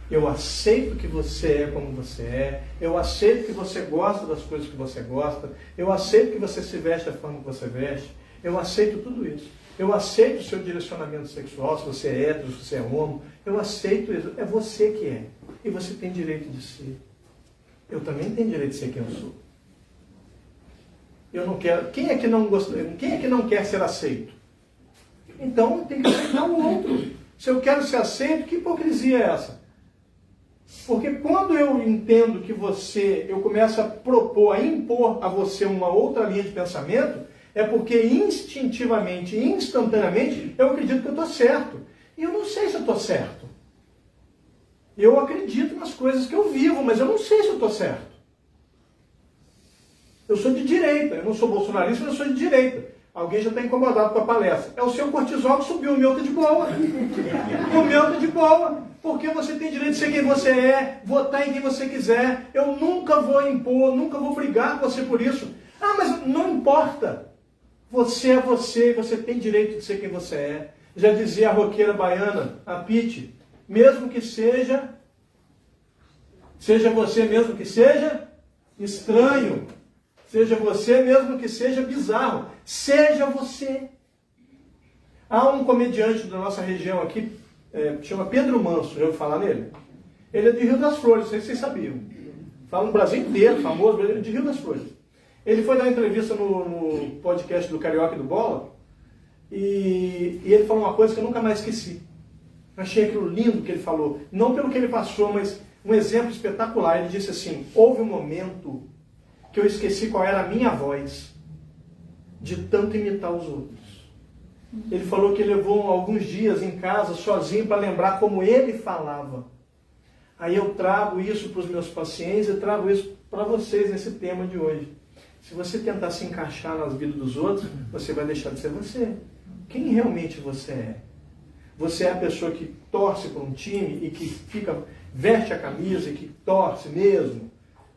C: Eu aceito que você é como você é. Eu aceito que você gosta das coisas que você gosta. Eu aceito que você se veste da forma que você veste. Eu aceito tudo isso. Eu aceito o seu direcionamento sexual, se você é hétero, se você é homo. Eu aceito isso. É você que é. E você tem direito de ser. Eu também tenho direito de ser quem eu sou. Eu não quero. Quem é que não gosta? Quem é que não quer ser aceito? Então tem que aceitar o outro. Se eu quero ser aceito, que hipocrisia é essa? Porque quando eu entendo que eu começo a propor, a impor a você uma outra linha de pensamento, é porque instintivamente, instantaneamente, eu acredito que eu estou certo. E eu não sei se eu estou certo. Eu acredito nas coisas que eu vivo, mas eu não sei se eu estou certo. Eu sou de direita, eu não sou bolsonarista, mas eu sou de direita. Alguém já está incomodado com a palestra. É o seu cortisol que subiu, o meu está de boa. O meu está de boa. Porque você tem direito de ser quem você é, votar em quem você quiser. Eu nunca vou impor, nunca vou brigar com você por isso. Mas não importa. Você é você e você tem direito de ser quem você é. Já dizia a roqueira baiana, a Pete, mesmo que seja você mesmo que seja estranho. Seja você mesmo que seja bizarro. Seja você. Há um comediante da nossa região aqui, chama Pedro Manso, já ouviu falar nele? Ele é de Rio das Flores, não sei se vocês sabiam. Fala no Brasil inteiro, famoso, ele é de Rio das Flores. Ele foi dar uma entrevista no podcast do Carioca e do Bola, e ele falou uma coisa que eu nunca mais esqueci. Achei aquilo lindo que ele falou, não pelo que ele passou, mas um exemplo espetacular. Ele disse assim: houve um momento que eu esqueci qual era a minha voz, de tanto imitar os outros. Ele falou que levou alguns dias em casa, sozinho, para lembrar como ele falava. Aí eu trago isso para os meus pacientes e trago isso para vocês nesse tema de hoje. Se você tentar se encaixar nas vidas dos outros, você vai deixar de ser você. Quem realmente você é? Você é a pessoa que torce para um time e que veste a camisa e que torce mesmo?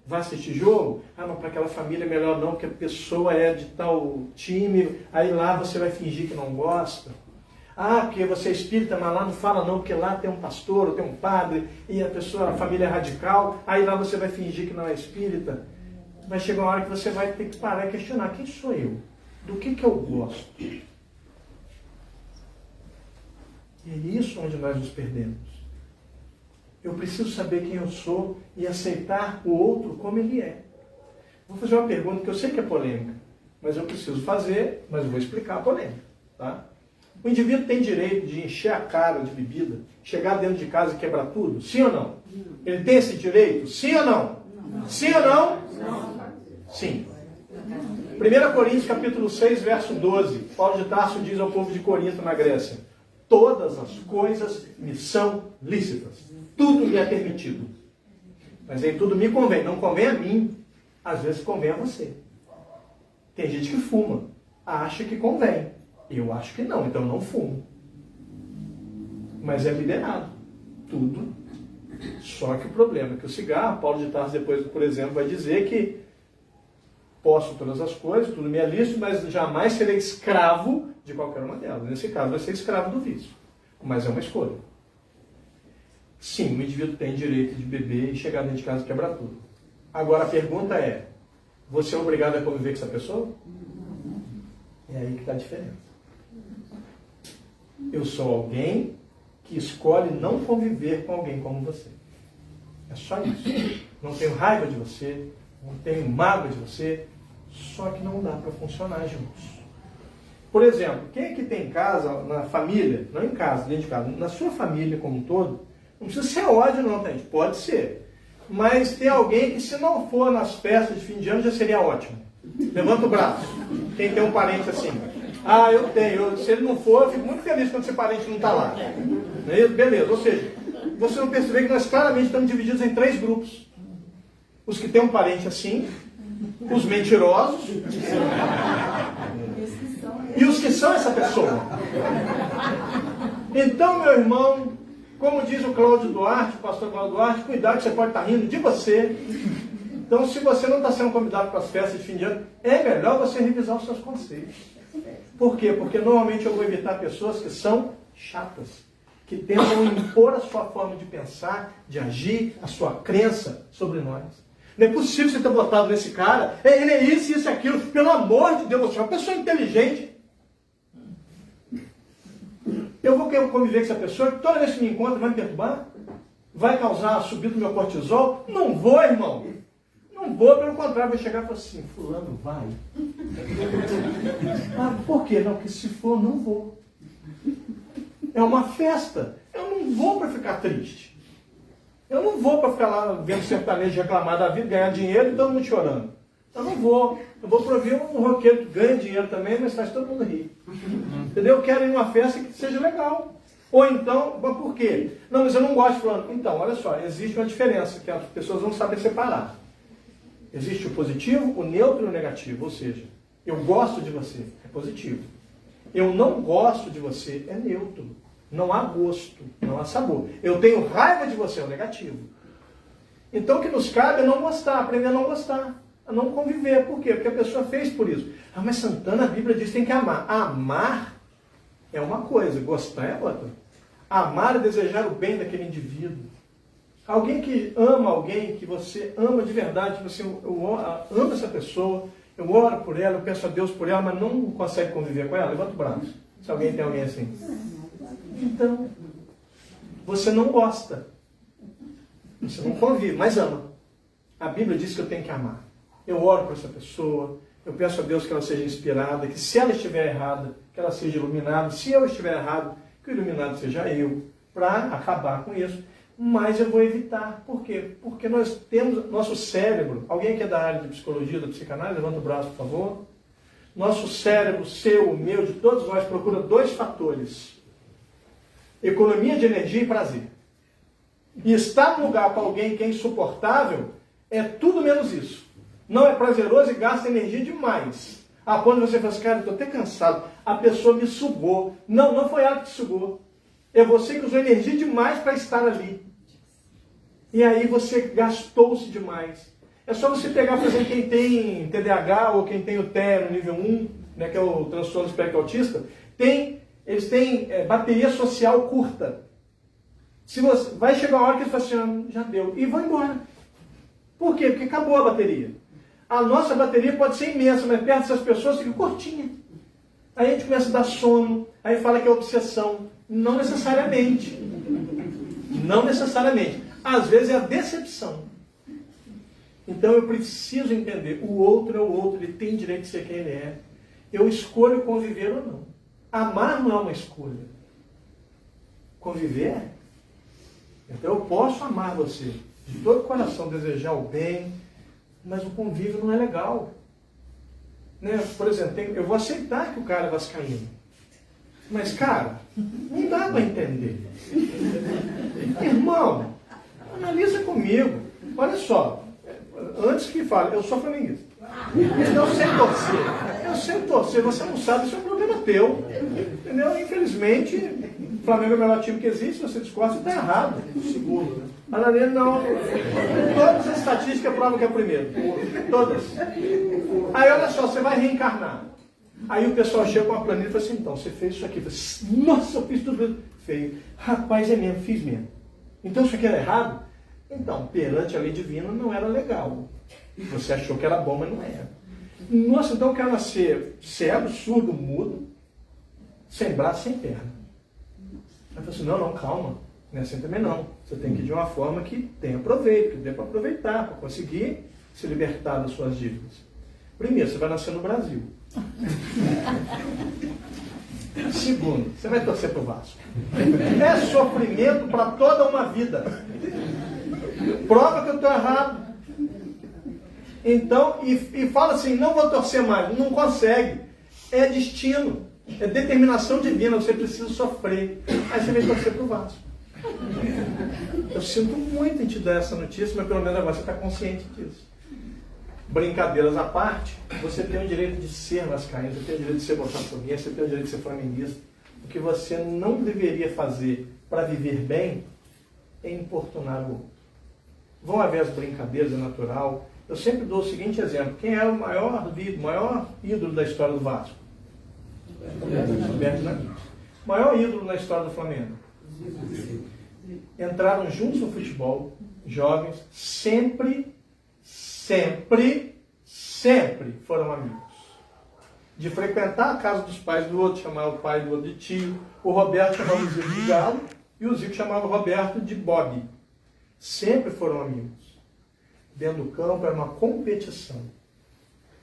C: Vai assistir jogo? Ah, mas para aquela família é melhor não, porque a pessoa é de tal time, aí lá você vai fingir que não gosta. Ah, porque você é espírita, mas lá não fala não, porque lá tem um pastor, ou tem um padre, e a família é radical, aí lá você vai fingir que não é espírita. Vai chegar uma hora que você vai ter que parar e questionar: quem sou eu? Do que eu gosto? E é isso onde nós nos perdemos. Eu preciso saber quem eu sou e aceitar o outro como ele é. Vou fazer uma pergunta que eu sei que é polêmica, mas eu preciso fazer, mas eu vou explicar a polêmica. Tá? O indivíduo tem direito de encher a cara de bebida, chegar dentro de casa e quebrar tudo? Sim ou não? Ele tem esse direito? Sim ou não? Sim ou não? Sim. 1 Coríntios capítulo 6, verso 12. Paulo de Tarso diz ao povo de Corinto, na Grécia: todas as coisas me são lícitas. Tudo me é permitido. Mas aí tudo me convém. Não convém a mim. Às vezes convém a você. Tem gente que fuma. Acha que convém. Eu acho que não. Então eu não fumo. Mas é liberado. Tudo. Só que o problema é que o cigarro, Paulo de Tarso depois, por exemplo, vai dizer que posso todas as coisas, tudo me é lícito, mas jamais serei escravo de qualquer uma delas. Nesse caso vai ser escravo do vício. Mas é uma escolha. Sim, o indivíduo tem direito de beber e chegar dentro de casa e quebrar tudo. Agora a pergunta é: você é obrigado a conviver com essa pessoa? É aí que está a diferença. Eu sou alguém que escolhe não conviver com alguém como você. É só isso. Não tenho raiva de você, não tenho mágoa de você, só que não dá para funcionar juntos. Por exemplo, quem é que tem em casa, na família, não em casa, dentro de casa, na sua família como um todo, não precisa ser ódio não, tá, gente? Pode ser. Mas tem alguém que, se não for nas festas de fim de ano, já seria ótimo. Levanta o braço. Quem tem um parente assim? Ah, eu tenho. Se ele não for, eu fico muito feliz quando esse parente não está lá. Beleza. Ou seja, você não percebe que nós claramente estamos divididos em 3 grupos. Os que têm um parente assim, os mentirosos e os que são essa pessoa. Então, meu irmão, como diz o Cláudio Duarte, o pastor Cláudio Duarte, cuidado que você pode estar rindo de você. Então, se você não está sendo convidado para as festas de fim de ano, é melhor você revisar os seus conceitos. Por quê? Porque normalmente eu vou evitar pessoas que são chatas, que tentam impor a sua forma de pensar, de agir, a sua crença sobre nós. Não é possível você ter botado nesse cara, ele é isso, isso e aquilo. Pelo amor de Deus, você é uma pessoa inteligente. Eu vou querer conviver com essa pessoa, que toda vez que me encontra vai me perturbar? Vai causar subir do meu cortisol? Não vou, irmão. Não vou, pelo contrário, vou chegar e falar assim: fulano, vai. Ah, por quê? Não, porque se for, não vou. É uma festa. Eu não vou para ficar triste. Eu não vou para ficar lá vendo sertanejo reclamar da vida, ganhar dinheiro e todo mundo chorando. Eu não vou. Eu vou para ouvir um roqueiro que ganha dinheiro também, mas faz todo mundo rir. Entendeu? Eu quero ir numa festa que seja legal. Ou então, mas por quê? Não, mas eu não gosto de fulano. Então, olha só, existe uma diferença que as pessoas não sabem separar. Existe o positivo, o neutro e o negativo. Ou seja, eu gosto de você, é positivo. Eu não gosto de você, é neutro. Não há gosto, não há sabor. Eu tenho raiva de você, é o negativo. Então o que nos cabe é não gostar, aprender a não gostar, a não conviver. Por quê? Porque a pessoa fez por isso. Ah, mas Santana, a Bíblia diz que tem que amar. Amar é uma coisa, gostar é outra. Amar é desejar o bem daquele indivíduo. Alguém que ama alguém, que você ama de verdade, você ama essa pessoa, eu oro por ela, eu peço a Deus por ela, mas não consegue conviver com ela, levanta o braço. Se alguém tem alguém assim. Então, Você não gosta. Você não convive, mas ama. A Bíblia diz que eu tenho que amar. Eu oro por essa pessoa, eu peço a Deus que ela seja inspirada, que se ela estiver errada, que ela seja iluminada. Se eu estiver errado, que o iluminado seja eu, para acabar com isso. Mas eu vou evitar. Por quê? Porque nós temos nosso cérebro. Alguém que é da área de psicologia, da psicanálise, levanta o braço, por favor. Nosso cérebro, seu, o meu, de todos nós, procura 2 fatores: economia de energia e prazer. E estar no lugar com alguém que é insuportável é tudo menos isso. Não é prazeroso e gasta energia demais. A ponto de você falar assim, cara, eu estou até cansado. A pessoa me sugou. Não, não foi ela que te sugou. É você que usou energia demais para estar ali. E aí você gastou-se demais. É só você pegar, por exemplo, quem tem TDAH ou quem tem o TEA no nível 1, né, que é o transtorno espectro autista, eles têm bateria social curta. Se você, vai chegar uma hora que eles falam assim, já deu, e vão embora. Por quê? Porque acabou a bateria. A nossa bateria pode ser imensa, mas perto dessas pessoas fica curtinha. Aí a gente começa a dar sono, aí fala que é obsessão. Não necessariamente. Não necessariamente. Às vezes é a decepção. Então eu preciso entender, o outro é o outro, ele tem direito de ser quem ele é. Eu escolho conviver ou não. Amar não é uma escolha. Conviver é. Então eu posso amar você, de todo o coração, desejar o bem, mas o convívio não é legal. Né? Por exemplo, eu vou aceitar que o cara é vascaíno. Mas, cara, não dá para entender. Irmão, analisa comigo. Olha só, antes que fale, eu sou flamenguista. Eu sei torcer. Eu sei torcer, você não sabe, isso é um problema teu. Entendeu? Infelizmente, o Flamengo é o melhor time que existe, você discorda, está errado. Segundo, né? Analisa, não. Todas as estatísticas provam que é o primeiro. Todas. Aí, olha só, você vai reencarnar. Aí o pessoal chega com uma planilha e fala assim, então, você fez isso aqui. Eu falei, nossa, eu fiz tudo feio. Rapaz, é mesmo, fiz mesmo. Então isso aqui era errado? Então, perante a lei divina não era legal. Você achou que era bom, mas não era. Nossa, então eu quero nascer cego, surdo, mudo, sem braço, sem perna. Aí eu falei assim, não, calma. Não é assim também não. Você tem que ir de uma forma que tenha proveito, que dê para aproveitar, para conseguir se libertar das suas dívidas. Primeiro, você vai nascer no Brasil. Segundo, você vai torcer para o Vasco. É sofrimento para toda uma vida. Prova que eu estou errado. Então, e fala assim, não vou torcer mais. Não consegue. É destino. É determinação divina. Você precisa sofrer. Aí você vai torcer para o Vasco. Eu sinto muito em te dar essa notícia, mas pelo menos agora você está consciente disso. Brincadeiras à parte, você tem o direito de ser vascaíno, você tem o direito de ser botafoguense, você tem o direito de ser flamenguista. O que você não deveria fazer para viver bem é importunar o outro. Vão haver as brincadeiras, é natural. Eu sempre dou o seguinte exemplo. Quem é o maior ídolo da história do Vasco? Roberto Dinamite. Maior ídolo na história do Flamengo? Entraram juntos no futebol, jovens, sempre foram amigos. De frequentar a casa dos pais do outro, chamar o pai do outro de tio. O Roberto chamava o Zico de Galo e o Zico chamava o Roberto de Bob. Sempre foram amigos. Dentro do campo era uma competição.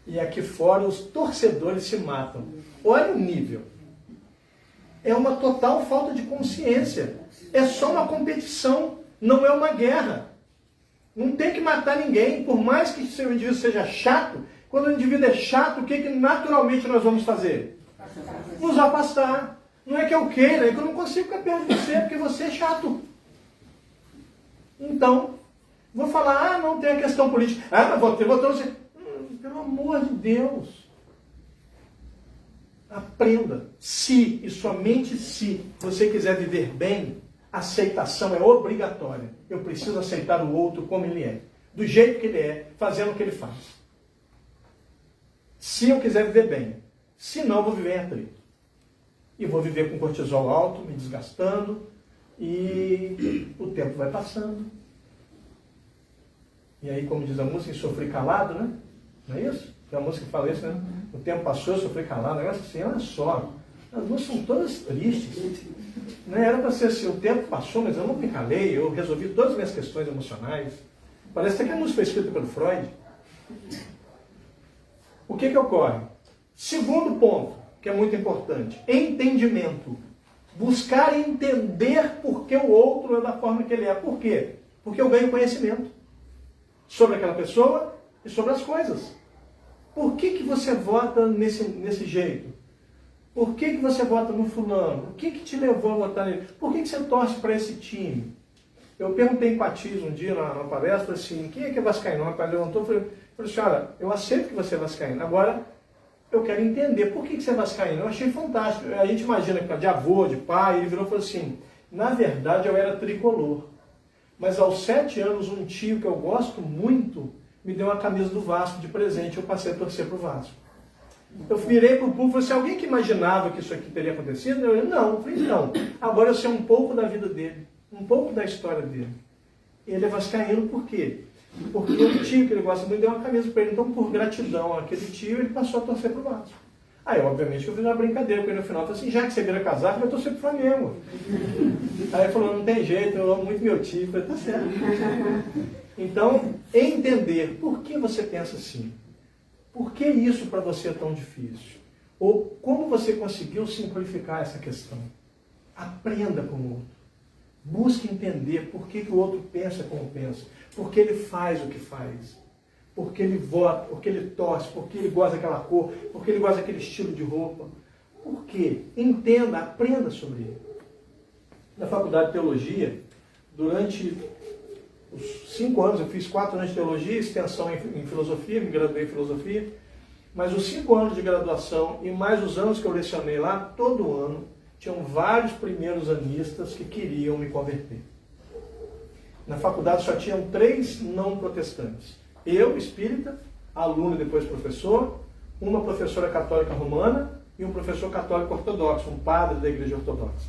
C: E aqui fora os torcedores se matam. Olha o nível. É uma total falta de consciência. É só uma competição, não é uma guerra. Não tem que matar ninguém, por mais que seu indivíduo seja chato. Quando o indivíduo é chato, o que naturalmente nós vamos fazer? Nos afastar. Não é que eu queira, é que eu não consigo ficar perto de você, porque você é chato. Então, vou falar, não tem a questão política. Mas vou torcer. Pelo amor de Deus. Aprenda. Se e somente se você quiser viver bem, a aceitação é obrigatória. Eu preciso aceitar o outro como ele é. Do jeito que ele é, fazendo o que ele faz. Se eu quiser viver bem. Se não, eu vou viver em atrito. E vou viver com cortisol alto, me desgastando. E o tempo vai passando. E aí, como diz a música, sofri calado, né? Não é isso? Tem uma música que fala isso, né? O tempo passou, eu sofri calado. Negócio assim, olha só. As duas são todas tristes. Não era para ser assim, o tempo passou, mas eu não me calei, eu resolvi todas as minhas questões emocionais. Parece até que a música foi escrita pelo Freud. O que ocorre? Segundo ponto, que é muito importante, entendimento. Buscar entender por que o outro é da forma que ele é. Por quê? Porque eu ganho conhecimento sobre aquela pessoa e sobre as coisas. Por que você vota nesse jeito? Por que você vota no fulano? O que te levou a votar nele? Por que você torce para esse time? Eu perguntei em Patis um dia na palestra assim, quem é que é vascaíno? O rapaz levantou e falou assim, olha, eu aceito que você é vascaíno. Agora, eu quero entender por que você é vascaíno. Eu achei fantástico. A gente imagina que de avô, de pai, ele virou e falou assim, na verdade eu era tricolor. Mas aos 7 anos, um tio que eu gosto muito me deu uma camisa do Vasco de presente. Eu passei a torcer para o Vasco. Eu virei para o público e falei assim, alguém que imaginava que isso aqui teria acontecido? Eu falei, não. Agora eu sei um pouco da vida dele, um pouco da história dele. Ele é vascaíno por quê? Porque o tio que ele gosta muito deu uma camisa para ele. Então, por gratidão àquele tio, ele passou a torcer para o Vasco. Aí, obviamente, eu fiz uma brincadeira com ele no final. Eu falei assim, já que você vira casaco, eu torcer para o Flamengo. Aí ele falou, não tem jeito, eu amo muito meu tio. Eu falei, tá certo. Então, entender por que você pensa assim. Por que isso para você é tão difícil? Ou como você conseguiu simplificar essa questão? Aprenda com o outro. Busque entender por que o outro pensa como pensa. Por que ele faz o que faz. Por que ele vota, por que ele torce, por que ele gosta daquela cor, por que ele gosta daquele estilo de roupa. Por quê? Entenda, aprenda sobre ele. Na faculdade de teologia, durante os 5 anos, eu fiz 4 anos de teologia, extensão em filosofia, me graduei em filosofia, mas os 5 anos de graduação e mais os anos que eu lecionei lá, todo ano, tinham vários primeiros anistas que queriam me converter. Na faculdade só tinham 3 não protestantes. Eu, espírita, aluno e depois professor, uma professora católica romana e um professor católico ortodoxo, um padre da igreja ortodoxa.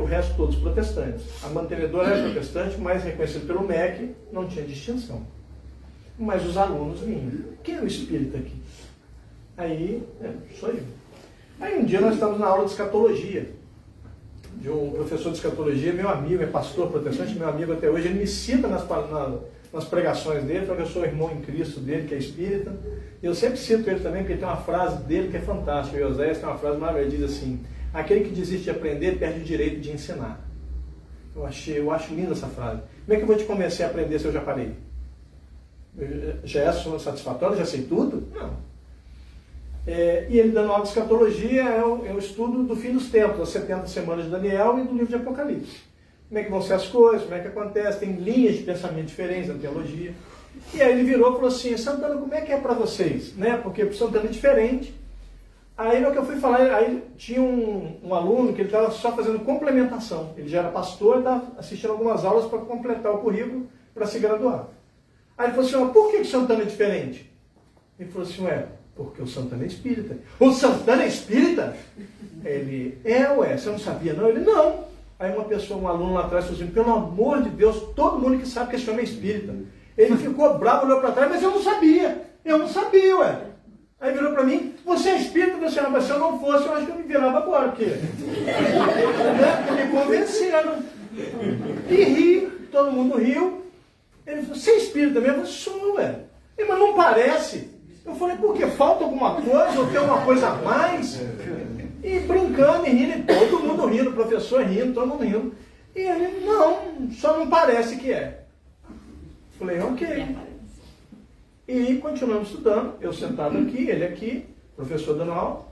C: O resto todos protestantes. A mantenedora era protestante, mas reconhecido pelo MEC, não tinha distinção. Mas os alunos vinham. Quem é o espírita aqui? Aí, sou eu. Aí um dia nós estávamos na aula de escatologia, de um professor de escatologia, meu amigo, é pastor protestante, meu amigo até hoje, ele me cita nas pregações dele, porque eu sou irmão em Cristo dele, que é espírita. E eu sempre cito ele também, porque tem uma frase dele que é fantástica. O Oséias tem uma frase maravilhosa, diz assim, aquele que desiste de aprender perde o direito de ensinar. Eu acho linda essa frase. Como é que eu vou te convencer a aprender se eu já parei? Já é satisfatório? Já sei tudo? Não. E ele dando aula de escatologia é o estudo do fim dos tempos, as 70 semanas de Daniel e do livro de Apocalipse. Como é que vão ser as coisas, como é que acontece, tem linhas de pensamento diferentes na teologia. E aí ele virou e falou assim, Santana, como é que é para vocês? Porque para o Santana é diferente. Aí no que eu fui falar, aí tinha um aluno que ele estava só fazendo complementação. Ele já era pastor e estava assistindo algumas aulas para completar o currículo para se graduar. Aí ele falou assim, por que o Santana é diferente? Ele falou assim, porque o Santana é espírita. O Santana é espírita? Ele, você não sabia não? Ele, não. Aí um aluno lá atrás falou assim, pelo amor de Deus, todo mundo que sabe que esse homem é espírita. Ele ficou bravo, olhou para trás, mas eu não sabia, Aí virou para mim, você é espírita? Mas se eu não fosse, eu acho que eu me virava agora, porque me convenceram. E ri, todo mundo riu. Ele falou, você é espírita mesmo? Eu sou, Mas não parece. Eu falei, por quê? Falta alguma coisa ou tem alguma coisa a mais? E brincando e rindo, e todo mundo rindo, o professor rindo, todo mundo rindo. E ele, não, só não parece que é. Falei, ok. E continuamos estudando, eu sentado aqui, ele aqui, professor dando aula,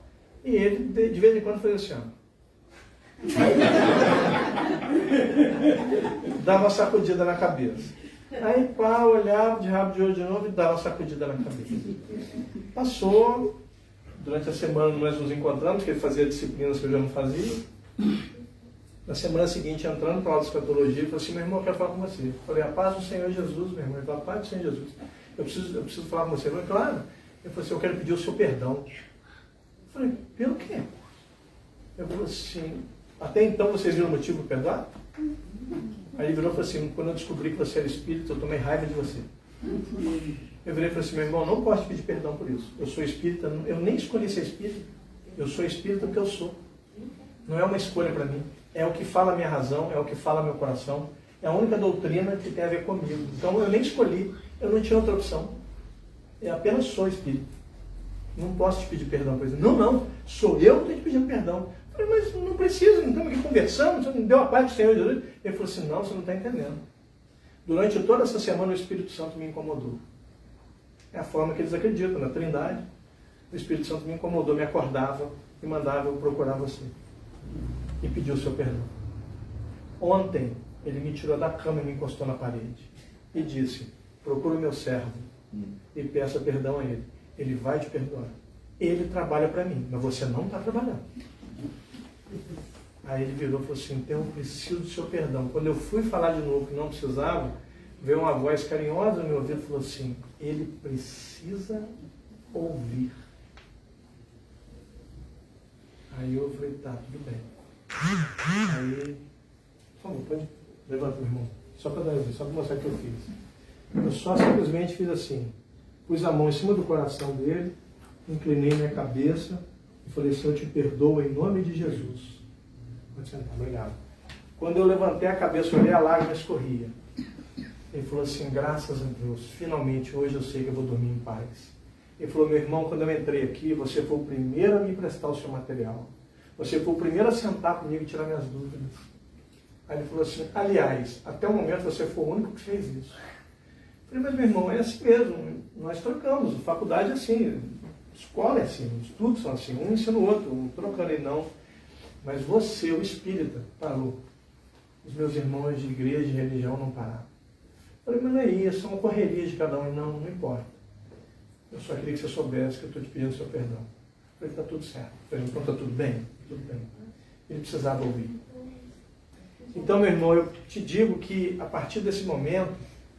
C: e ele de vez em quando fazia assim, dava uma sacudida na cabeça. Aí pá, olhava de rabo de olho de novo e dava uma sacudida na cabeça. Passou, durante a semana nós nos encontramos, que ele fazia disciplinas que eu já não fazia. Na semana seguinte, entrando para a aula de escatologia, ele falou assim, meu irmão, eu quero falar com você. Eu falei, a paz do Senhor Jesus, meu irmão. Ele falou, a paz do Senhor Jesus. Eu preciso falar com você. Eu falei, claro. Ele falou assim, eu quero pedir o seu perdão. Eu falei, pelo quê? Eu falei assim, até então vocês viram motivo para perdoar? Aí ele virou e falou assim, quando eu descobri que você era espírita, eu tomei raiva de você. Eu virei e falei assim, meu irmão, não posso te pedir perdão por isso. Eu sou espírita, eu nem escolhi ser espírita. Eu sou espírita porque eu sou. Não é uma escolha para mim. É o que fala a minha razão, é o que fala meu coração. É a única doutrina que tem a ver comigo. Então eu nem escolhi, eu não tinha outra opção. Eu apenas sou espírita. Não posso te pedir perdão por isso. Não, sou eu que estou te pedindo perdão. Eu falei, mas não precisa, não estamos aqui conversando, você não deu a paz do Senhor Jesus. Ele falou assim, não, você não está entendendo. Durante toda essa semana o Espírito Santo me incomodou. É a forma que eles acreditam, na Trindade. O Espírito Santo me incomodou, me acordava e mandava eu procurar você. E pediu o seu perdão. Ontem, ele me tirou da cama e me encostou na parede. E disse, procura o meu servo e peça perdão a ele. Ele vai te perdoar. Ele trabalha para mim, mas você não está trabalhando. Aí ele virou e falou assim, então eu preciso do seu perdão. Quando eu fui falar de novo que não precisava, veio uma voz carinhosa no meu ouvido e falou assim, ele precisa ouvir. Aí eu falei, tá, tudo bem. Aí, por favor, pode levantar o irmão. Só para mostrar o que eu fiz. Eu só simplesmente fiz assim, pus a mão em cima do coração dele, inclinei minha cabeça e falei, Senhor, eu te perdoo em nome de Jesus. Pode sentar, obrigado. Quando eu levantei a cabeça, olhei, a lágrima escorria. Ele falou assim, graças a Deus, finalmente hoje eu sei que eu vou dormir em paz. Ele falou, meu irmão, quando eu entrei aqui, você foi o primeiro a me emprestar o seu material. Você foi o primeiro a sentar comigo e tirar minhas dúvidas. Aí ele falou assim, aliás, até o momento você foi o único que fez isso. Eu falei, mas meu irmão, é assim mesmo, nós trocamos, faculdade é assim, escola é assim, estudos são assim, um ensina o outro, um trocando e não. Mas você, o espírita, parou. Os meus irmãos de igreja e religião não pararam. Eu falei, mas não é isso, é uma correria de cada um. E não importa. Eu só queria que você soubesse que eu estou te pedindo seu perdão. Eu falei, está tudo certo. Eu falei, então está tudo bem? Tudo bem. Ele precisava ouvir. Então, meu irmão, eu te digo que a partir desse momento,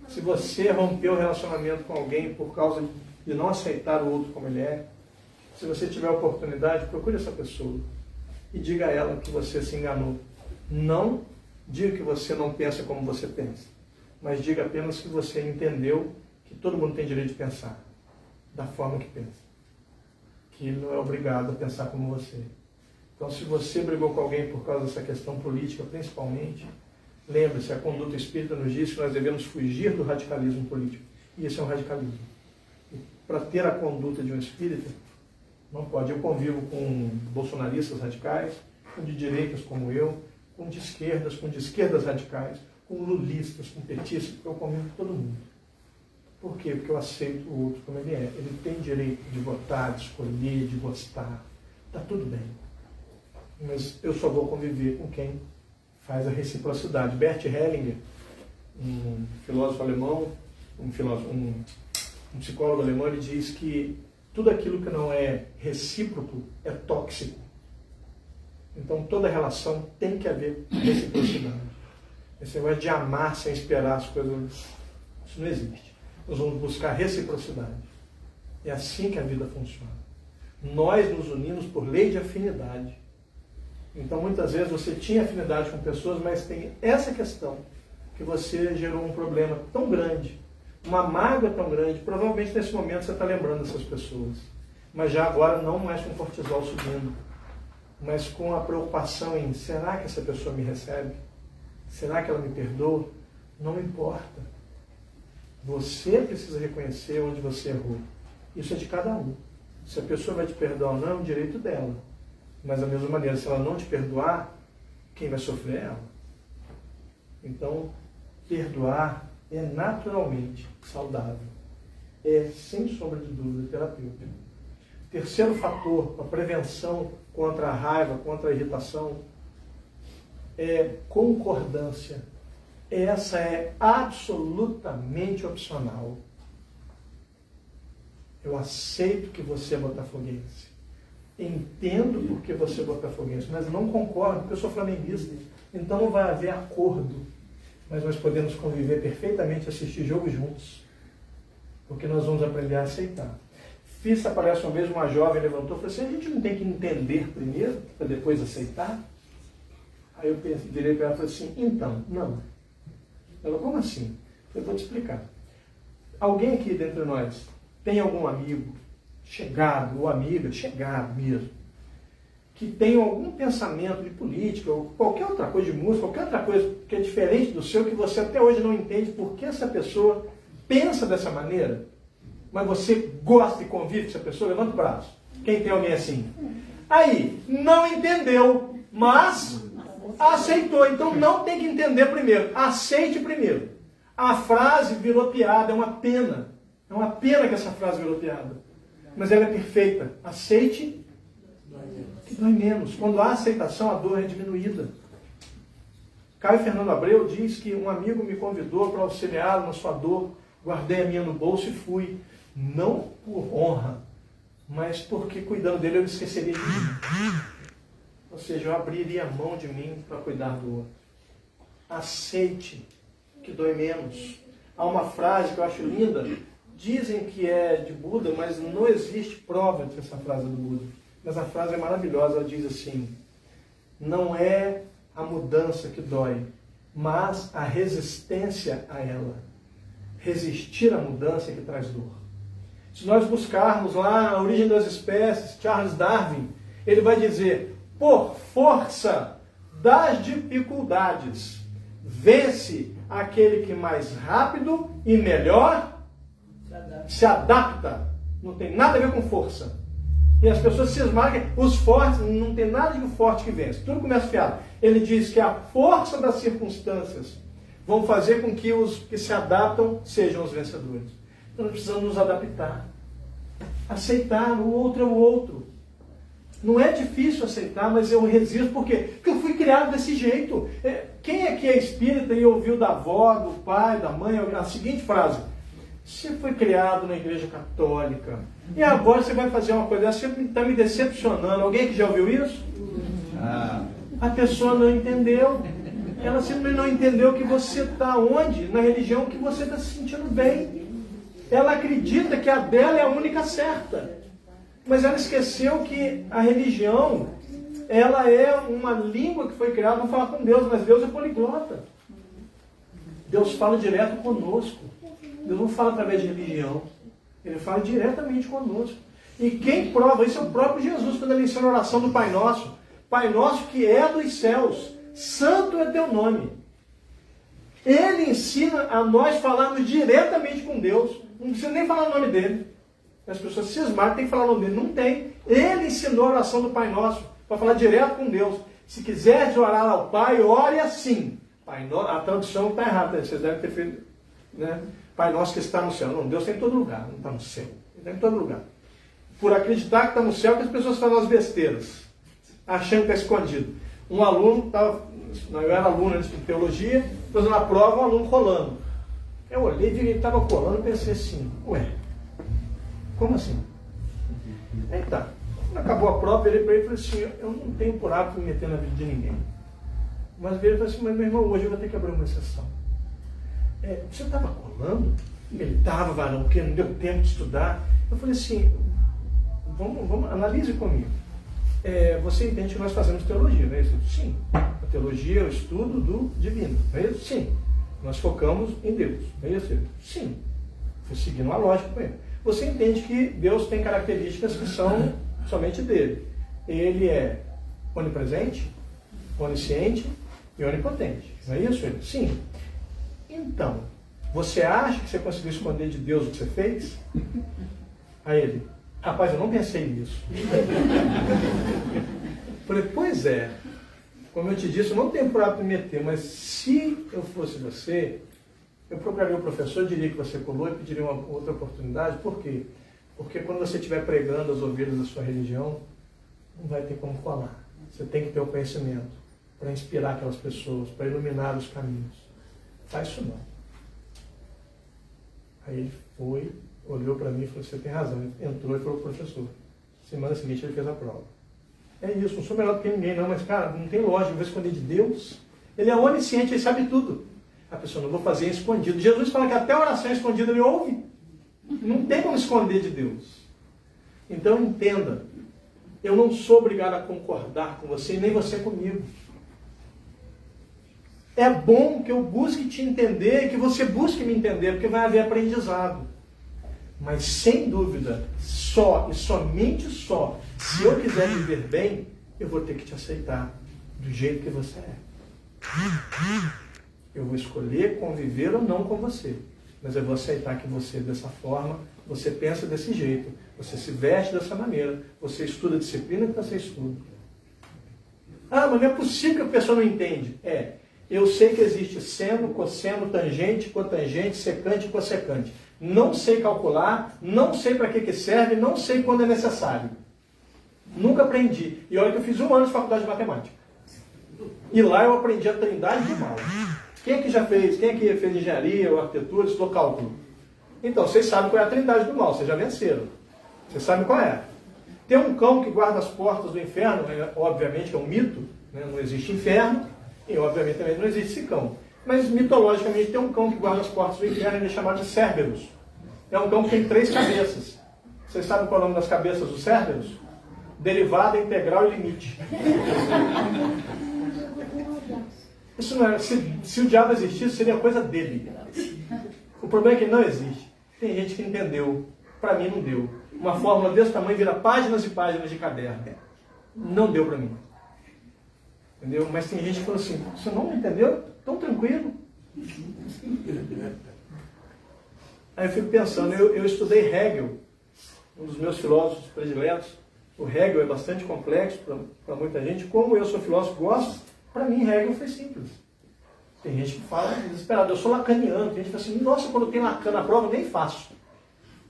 C: se você rompeu o relacionamento com alguém por causa de não aceitar o outro como ele é, se você tiver a oportunidade, procure essa pessoa e diga a ela que você se enganou. Não diga que você não pensa como você pensa, mas diga apenas que você entendeu que todo mundo tem direito de pensar da forma que pensa, que ele não é obrigado a pensar como você. Então, se você brigou com alguém por causa dessa questão política, principalmente, lembre-se, a conduta espírita nos diz que nós devemos fugir do radicalismo político. E isso é um radicalismo. Para ter a conduta de um espírita, não pode. Eu convivo com bolsonaristas radicais, com de direitas como eu, com de esquerdas radicais, com lulistas, com petistas, eu convivo com todo mundo. Por quê? Porque eu aceito o outro como ele é. Ele tem direito de votar, de escolher, de gostar. Está tudo bem. Mas eu só vou conviver com quem faz a reciprocidade. Bert Hellinger, um filósofo alemão, um psicólogo alemão, ele diz que tudo aquilo que não é recíproco é tóxico. Então toda relação tem que haver reciprocidade. Esse negócio de amar sem esperar as coisas, isso não existe. Nós vamos buscar reciprocidade. É assim que a vida funciona. Nós nos unimos por lei de afinidade. Então muitas vezes você tinha afinidade com pessoas, mas tem essa questão, que você gerou um problema tão grande, uma mágoa tão grande, provavelmente nesse momento você está lembrando dessas pessoas. Mas já agora não mais com o cortisol subindo, mas com a preocupação em, será que essa pessoa me recebe? Será que ela me perdoa? Não importa. Você precisa reconhecer onde você errou. Isso é de cada um. Se a pessoa vai te perdoar ou não, é um direito dela. Mas da mesma maneira, se ela não te perdoar, quem vai sofrer é ela. Então, perdoar é naturalmente saudável. É, sem sombra de dúvida, terapêutico. Terceiro fator, a prevenção contra a raiva, contra a irritação, é concordância. Essa é absolutamente opcional. Eu aceito que você é botafoguense. Entendo porque você é botafoguense, mas não concordo, porque eu sou flamenguista. Então não vai haver acordo. Mas nós podemos conviver perfeitamente, assistir jogo juntos. Porque nós vamos aprender a aceitar. Aparece uma vez uma jovem, levantou e falou assim, a gente não tem que entender primeiro, para depois aceitar? Aí eu virei para ela e falei assim, então, não. Ela, como assim? Eu vou te explicar. Alguém aqui dentre nós tem algum amigo chegado, ou amiga, chegado mesmo, que tenham algum pensamento de política, ou qualquer outra coisa de música, qualquer outra coisa que é diferente do seu, que você até hoje não entende por que essa pessoa pensa dessa maneira, mas você gosta e convive com essa pessoa, levanta o braço. Quem tem alguém assim? Aí, não entendeu, mas aceitou. Então não tem que entender primeiro, aceite primeiro. A frase virou piada, é uma pena. É uma pena que essa frase virou piada. Mas ela é perfeita. Aceite, que dói menos. Quando há aceitação, a dor é diminuída. Caio Fernando Abreu diz que um amigo me convidou para auxiliá-lo na sua dor. Guardei a minha no bolso e fui. Não por honra, mas porque cuidando dele eu me esqueceria de mim. Ou seja, eu abriria a mão de mim para cuidar do outro. Aceite, que dói menos. Há uma frase que eu acho linda. Dizem que é de Buda, mas não existe prova de essa frase é do Buda. Mas a frase é maravilhosa, ela diz assim: não é a mudança que dói, mas a resistência a ela. Resistir à mudança é que traz dor. Se nós buscarmos lá a origem das espécies, Charles Darwin, ele vai dizer: por força das dificuldades, vence aquele que mais rápido e melhor se adapta. Não tem nada a ver com força. E as pessoas se esmagam, os fortes, não tem nada de forte que vence. Tudo começa fiado. Ele diz que a força das circunstâncias vão fazer com que os que se adaptam sejam os vencedores. Então nós precisamos nos adaptar. Aceitar, o outro é o outro. Não é difícil aceitar, mas eu resisto. Por quê? Porque eu fui criado desse jeito. Quem aqui é espírita e ouviu da avó, do pai, da mãe, a seguinte frase: você foi criado na igreja católica e agora você vai fazer uma coisa dessa, você está me decepcionando. Alguém que já ouviu isso? A pessoa não entendeu. Ela simplesmente não entendeu que você está onde? Na religião que você está se sentindo bem. Ela acredita que a dela é a única certa. Mas ela esqueceu que a religião, ela é uma língua que foi criada, vamos falar com Deus, mas Deus é poliglota. Deus fala direto conosco. Deus não fala através de religião. Ele fala diretamente conosco. E quem prova isso é o próprio Jesus, quando ele ensina a oração do Pai Nosso. Pai Nosso que é dos céus, santo é teu nome. Ele ensina a nós falarmos diretamente com Deus. Não precisa nem falar o nome dele. As pessoas se esmagam, tem que falar o nome dele. Não tem. Ele ensinou a oração do Pai Nosso, para falar direto com Deus. Se quiseres orar ao Pai, ore assim. Pai Nosso, a tradução está errada, né? Vocês devem ter feito, né? Pai Nosso que está no céu. Não, Deus está em todo lugar, não está no céu. Ele está em todo lugar. Por acreditar que está no céu, que as pessoas fazem as besteiras, achando que está escondido. Um aluno estava, eu era aluno antes de teologia, fazendo a prova, um aluno rolando. Eu olhei, vi que ele estava colando e pensei assim: ué, como assim? Aí tá. Quando acabou a prova, eu virei para ele e falei assim: eu não tenho por hábito me meter na vida de ninguém. Mas ele falou assim: mas meu irmão, hoje eu vou ter que abrir uma exceção. Você estava colando? Ele estava, varão, porque não deu tempo de estudar. Eu falei assim: vamos analise comigo. Você entende que nós fazemos teologia, não é isso? Sim. A teologia é o estudo do divino, não é isso? Sim. Nós focamos em Deus, não é isso? Sim. Fui seguindo uma lógica com ele. Você entende que Deus tem características que são somente dele. Ele é onipresente, onisciente e onipotente. Não é isso? Sim. Então, você acha que você conseguiu esconder de Deus o que você fez? Aí ele: rapaz, eu não pensei nisso. Falei: pois é. Como eu te disse, eu não tenho por hábito me meter, mas se eu fosse você, eu procuraria o professor, diria que você colou e pediria uma outra oportunidade. Por quê? Porque quando você estiver pregando as ovelhas da sua religião, não vai ter como colar. Você tem que ter o conhecimento para inspirar aquelas pessoas, para iluminar os caminhos. Faz isso não. Aí ele foi, olhou para mim e falou: você tem razão. Ele entrou e falou: professor, semana seguinte ele fez a prova. É isso, não sou melhor do que ninguém não, mas cara, não tem lógica, eu vou esconder de Deus. Ele é onisciente, ele sabe tudo. A pessoa: não vou fazer em escondido. Jesus fala que até a oração escondida ele ouve. Não tem como esconder de Deus. Então entenda, eu não sou obrigado a concordar com você, nem você comigo. É bom que eu busque te entender e que você busque me entender, porque vai haver aprendizado. Mas sem dúvida, só e somente só, se eu quiser viver bem, eu vou ter que te aceitar do jeito que você é. Eu vou escolher conviver ou não com você. Mas eu vou aceitar que você, dessa forma, você pensa desse jeito, você se veste dessa maneira, você estuda a disciplina que você estuda. Ah, mas não é possível que a pessoa não entende. Eu sei que existe seno, cosseno, tangente, cotangente, secante e cossecante. Não sei calcular, não sei para que serve, não sei quando é necessário. Nunca aprendi. E olha que eu fiz 1 ano de faculdade de matemática. E lá eu aprendi a trindade do mal. Quem é que já fez? Quem é que fez engenharia ou arquitetura, estudou cálculo? Então, vocês sabem qual é a trindade do mal, vocês já venceram. Vocês sabem qual é. Tem um cão que guarda as portas do inferno, obviamente que é um mito, né? Não existe inferno, e obviamente também não existe esse cão. Mas mitologicamente tem um cão que guarda as portas do inferno, ele é chamado de Cerberus. É um cão que tem 3 cabeças. Vocês sabem qual é o nome das cabeças do Cerberus? Derivada, integral e limite. Isso não é, se o diabo existisse, seria coisa dele. O problema é que ele não existe. Tem gente que entendeu. Para mim não deu. Uma fórmula desse tamanho vira páginas e páginas de caderno. Não deu para mim. Entendeu? Mas tem gente que falou assim, você não entendeu? Tão tranquilo. Aí eu fico pensando, eu estudei Hegel, um dos meus filósofos prediletos. O Hegel é bastante complexo para muita gente. Como eu sou filósofo, gosto, para mim Hegel foi simples. Tem gente que fala desesperado, eu sou lacaniano. Tem gente que fala assim, nossa, quando tem Lacan na prova, eu nem faço.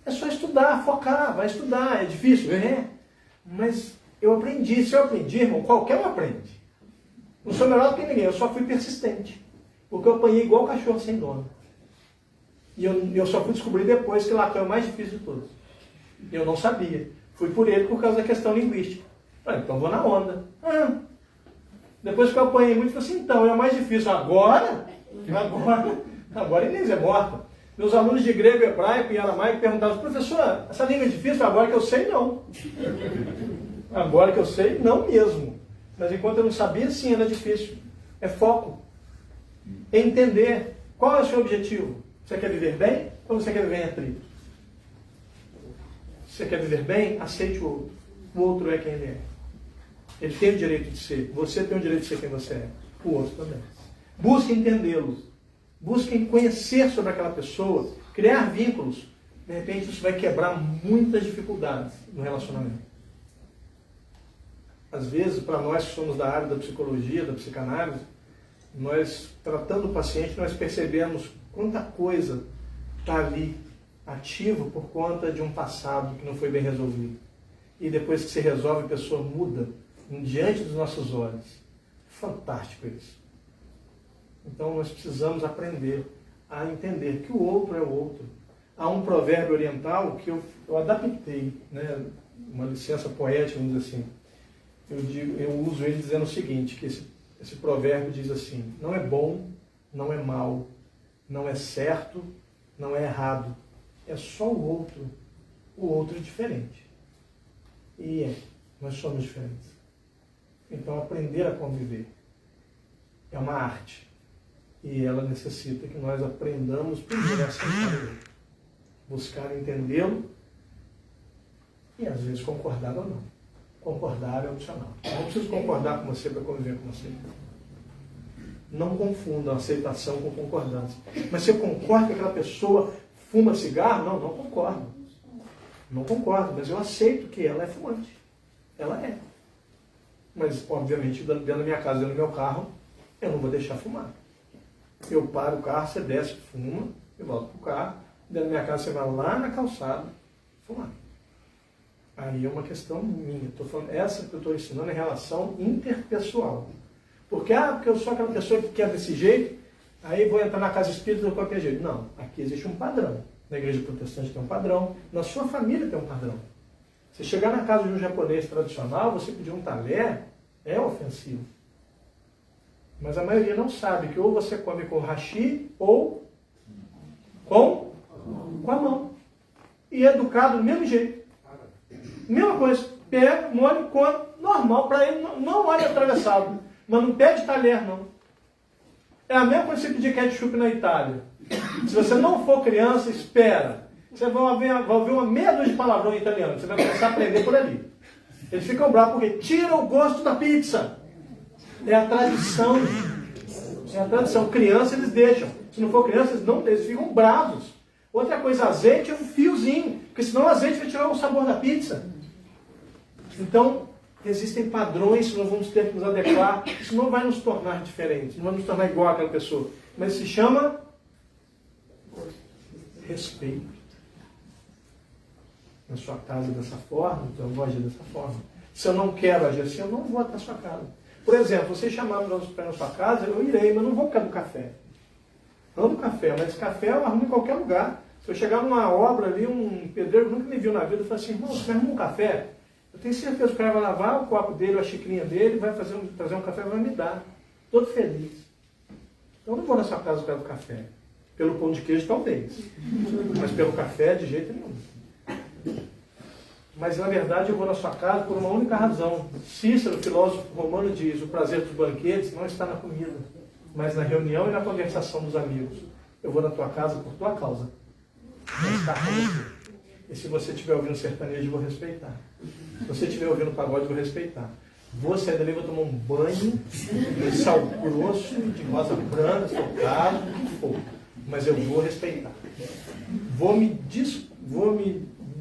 C: É só estudar, focar, vai estudar, é difícil. Mas eu aprendi, se eu aprendi, irmão, qualquer um aprende. Não sou melhor do que ninguém, eu só fui persistente. Porque eu apanhei igual cachorro sem dono. E eu só fui descobrir depois que Lacan é o mais difícil de todos. Eu não sabia. Fui por ele por causa da questão linguística. Falei, então vou na onda. Depois que eu apanhei muito, eu falei assim, então, é o mais difícil. Agora Inês é morta. Meus alunos de grego, hebraico e aramaico perguntavam, professor, essa língua é difícil? Agora que eu sei, não. Agora que eu sei, não mesmo. Mas enquanto eu não sabia, sim, era difícil. É foco. É entender qual é o seu objetivo. Você quer viver bem ou você quer viver em atrito? Se você quer viver bem, aceite o outro. O outro é quem ele é. Ele tem o direito de ser. Você tem o direito de ser quem você é. O outro também. Busque entendê-lo. Busquem conhecer sobre aquela pessoa, criar vínculos. De repente isso vai quebrar muitas dificuldades no relacionamento. Às vezes, para nós que somos da área da psicologia, da psicanálise, nós, tratando o paciente, nós percebemos quanta coisa está ali ativo por conta de um passado que não foi bem resolvido. E depois que se resolve, a pessoa muda diante dos nossos olhos. Fantástico isso. Então nós precisamos aprender a entender que o outro é o outro. Há um provérbio oriental que eu adaptei, né? Uma licença poética, vamos dizer assim. Eu uso ele dizendo o seguinte, que esse provérbio diz assim, não é bom, não é mal, não é certo, não é errado. É só o outro é diferente. E nós somos diferentes. Então aprender a conviver é uma arte. E ela necessita que nós aprendamos primeiro a aceitar ele, buscar entendê-lo e às vezes concordar ou não. Concordar é opcional. Eu não preciso concordar com você para conviver com você. Não confunda a aceitação com concordância. Mas se eu concordo que aquela pessoa fuma cigarro, não concordo. Não concordo, mas eu aceito que ela é fumante. Ela é. Mas, obviamente, dentro da minha casa, dentro do meu carro, eu não vou deixar fumar. Eu paro o carro, você desce, fuma, eu volto para o carro, dentro da minha casa você vai lá na calçada, fumar. Aí é uma questão minha. Essa que eu estou ensinando é relação interpessoal. Porque eu sou aquela pessoa que quer desse jeito, aí vou entrar na casa espírita de qualquer jeito. Não, aqui existe um padrão. Na igreja protestante tem um padrão, na sua família tem um padrão. Você chegar na casa de um japonês tradicional, você pedir um talher, é ofensivo. Mas a maioria não sabe que ou você come com hashi ou com a mão. E é educado do mesmo jeito. Mesma coisa. Pega, molha, come, normal. Para ele, não olha atravessado. Mas não pede talher, não. É a mesma coisa que você pedir ketchup na Itália. Se você não for criança, espera. Você vai ouvir uma meia dúzia de palavrão em italiano. Você vai começar a aprender por ali. Eles ficam bravos porque tira o gosto da pizza. É a tradição. É a tradição. Criança eles deixam. Se não for criança, eles ficam bravos. Outra coisa, azeite é um fiozinho. Porque senão o azeite vai tirar o sabor da pizza. Então, existem padrões que nós vamos ter que nos adequar. Isso não vai nos tornar diferentes. Não vai nos tornar igual àquela pessoa. Mas se chama respeito. Na sua casa dessa forma, então eu vou agir dessa forma. Se eu não quero agir assim, eu não vou até a sua casa. Por exemplo, você chamar para na sua casa, eu irei, mas não vou ficar no café. Amo café, mas café eu arrumo em qualquer lugar. Se eu chegar numa obra ali, um pedreiro que nunca me viu na vida, eu falo assim, irmão, você arruma um café? Eu tenho certeza que o cara vai lavar o copo dele, a xicrinha dele, vai trazer um café e vai me dar. Todo feliz. Então eu não vou na sua casa por causa do café. Pelo pão de queijo, talvez. Mas pelo café, de jeito nenhum. Mas na verdade eu vou na sua casa por uma única razão. Cícero, filósofo romano, diz: o prazer dos banquetes não está na comida, mas na reunião e na conversação dos amigos. Eu vou na tua casa por tua causa. Não está com você. E se você estiver ouvindo sertanejo, eu vou respeitar. Se você estiver ouvindo pagode, eu vou respeitar. Vou sair dali, vou tomar um banho de sal grosso, de rosa branca, socado, o que for. Mas eu vou respeitar. Vou me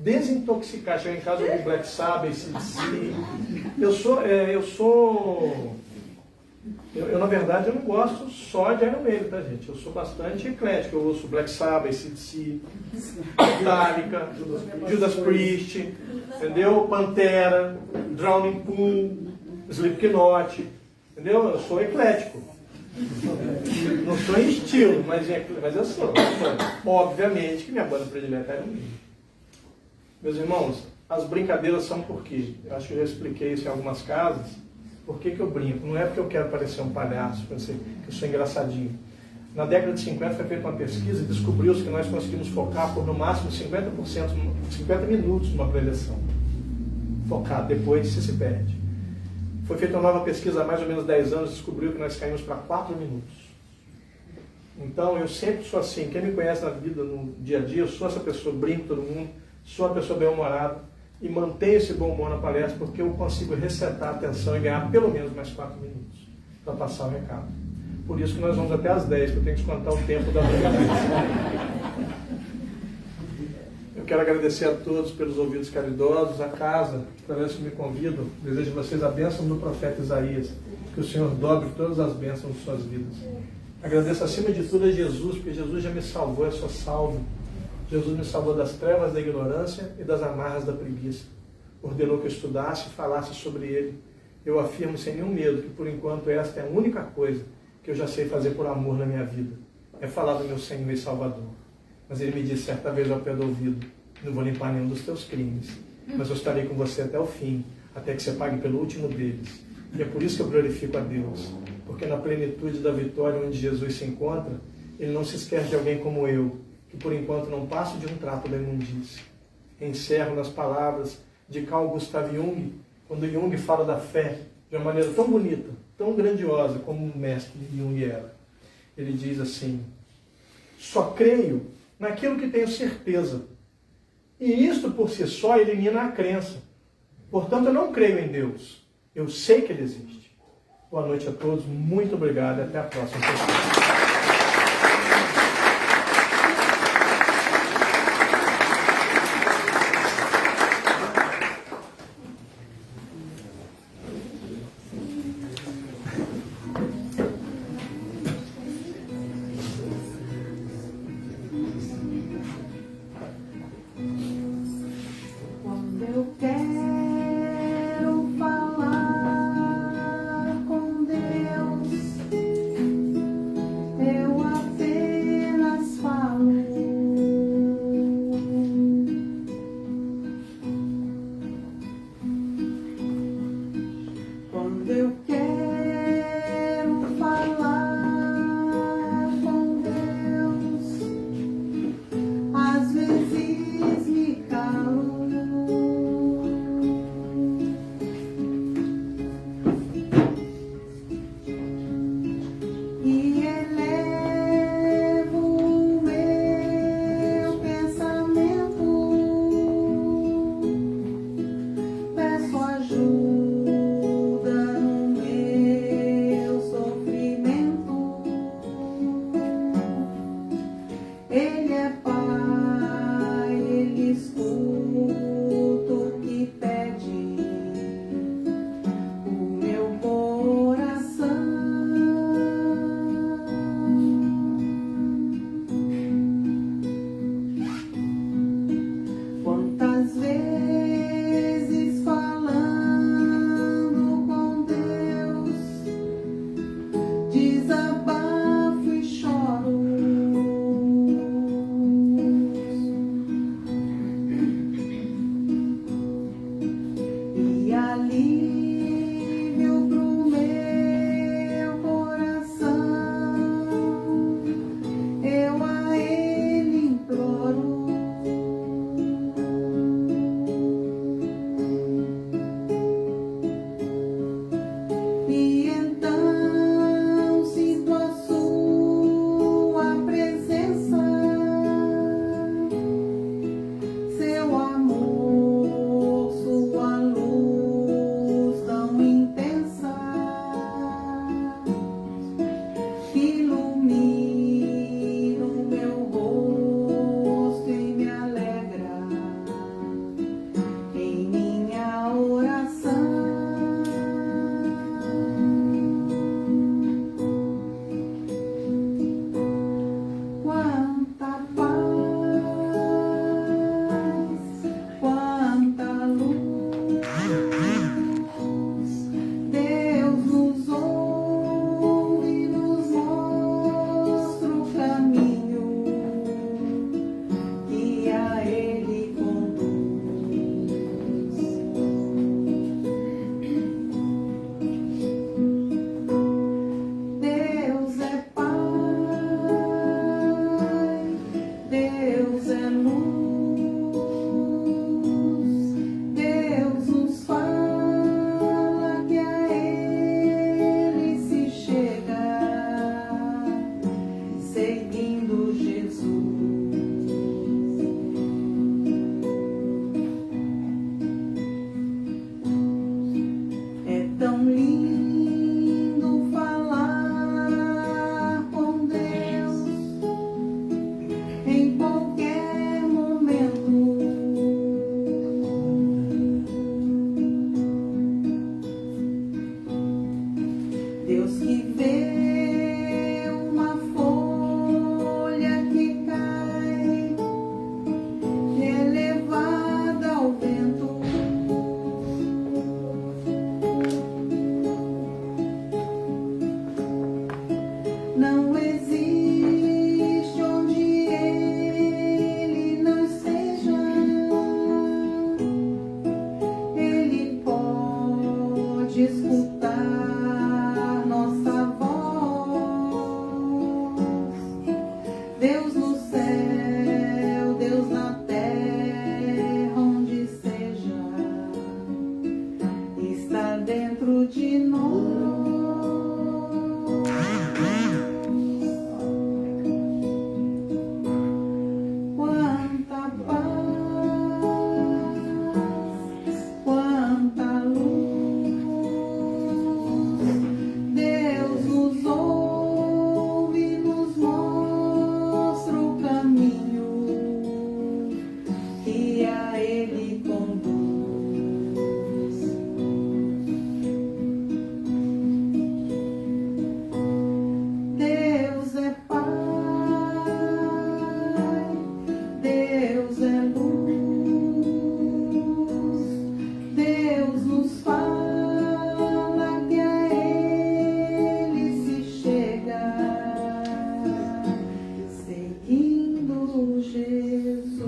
C: desintoxicar. Chegar em casa, eu vou Black Sabbath, CDC. Eu, na verdade, eu não gosto só de Iron Maiden, tá, gente? Eu sou bastante eclético. Eu ouço Black Sabbath, CDC, Metallica, Judas Priest, entendeu? Pantera, Drowning Pool, Slipknot, entendeu? Eu sou eclético. Não sou em estilo, mas eu sou. Obviamente que minha banda predileta é Iron Maiden. Meus irmãos, as brincadeiras são por quê? Eu acho que eu já expliquei isso em algumas casas. Por que eu brinco? Não é porque eu quero parecer um palhaço, que eu sou engraçadinho. Na década de 50 foi feita uma pesquisa e descobriu-se que nós conseguimos focar por no máximo 50%, 50 minutos numa preleção. Focar, depois se perde. Foi feita uma nova pesquisa há mais ou menos 10 anos, descobriu que nós caímos para 4 minutos. Então eu sempre sou assim, quem me conhece na vida, no dia a dia, eu sou essa pessoa, brinco todo mundo, sou uma pessoa bem-humorada, e mantenho esse bom humor na palestra porque eu consigo resetar a atenção e ganhar pelo menos mais 4 minutos para passar o recado. Por isso que nós vamos até às 10, porque eu tenho que descontar o tempo da brincadeira. Eu quero agradecer a todos pelos ouvidos caridosos, a casa, para ver se me convidam. Desejo a vocês a bênção do profeta Isaías, que o Senhor dobre todas as bênçãos de suas vidas. Agradeço acima de tudo a Jesus, porque Jesus já me salvou, eu sou salvo. Jesus me salvou das trevas da ignorância e das amarras da preguiça. Ordenou que eu estudasse e falasse sobre ele. Eu afirmo sem nenhum medo que, por enquanto, esta é a única coisa que eu já sei fazer por amor na minha vida. É falar do meu Senhor e Salvador. Mas ele me disse certa vez ao pé do ouvido: não vou limpar nenhum dos teus crimes, mas eu estarei com você até o fim, até que você pague pelo último deles. E é por isso que eu glorifico a Deus, porque na plenitude da vitória onde Jesus se encontra, ele não se esquece de alguém como eu, que por enquanto não passo de um trapo da imundície. Encerro nas palavras de Carl Gustav Jung, quando Jung fala da fé de uma maneira tão bonita, tão grandiosa como o mestre Jung era. Ele diz assim: só creio naquilo que tenho certeza, e isto por si só elimina a crença. Portanto, eu não creio em Deus, eu sei que Ele existe. Boa noite a todos, muito obrigado e até a próxima.
A: alívio pro meu coração. Eu a Ele imploro. E então sinto a sua presença, seu amor, sua luz tão intensa, que ilumina o meu rosto e me alegra em minha oração. Quanta paz, quanta luz, Deus nos ouve e nos mostra o caminho que a Ele conduz. Deus é Pai, Deus é luz, Deus nos fala que a Ele se chega, seguindo Jesus. É tão lindo falar com Deus em qualquer momento. Deus que vê uma folha que cai, é levada ao vento. Não existe onde Ele não esteja. Ele pode escutar nossa voz. Deus no céu, Deus na terra, onde seja, está dentro de nós. Quanta paz, quanta luz, Deus nos ouve e nos mostra o caminho que a Ele conduz. Deus é Pai, Deus é luz, Deus nos fala que a Ele se chega, seguindo Jesus.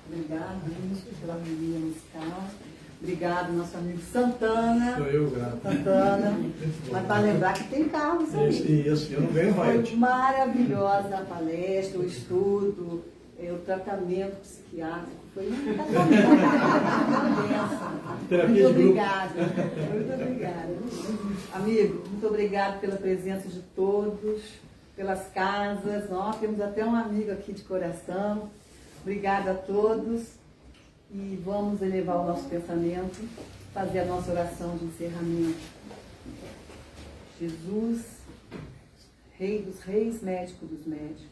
B: Obrigado, Lúcio, pela harmonia musical. Obrigado, nosso amigo Santana.
C: Sou eu, grato.
B: Santana. Mas para lembrar que tem Carlos aí.
C: Isso, eu não ganho
B: Foi
C: royalty.
B: maravilhosa a palestra, o estudo, o tratamento psiquiátrico. Foi um tratamento.
C: Terapia
B: Muito
C: de grupo.
B: obrigada. Muito obrigada. Amigo, muito obrigado pela presença de todos, pelas casas. Nós temos até um amigo aqui de coração. Obrigada a todos. E vamos elevar o nosso pensamento, fazer a nossa oração de encerramento. Jesus, Rei dos Reis, Médico dos Médicos,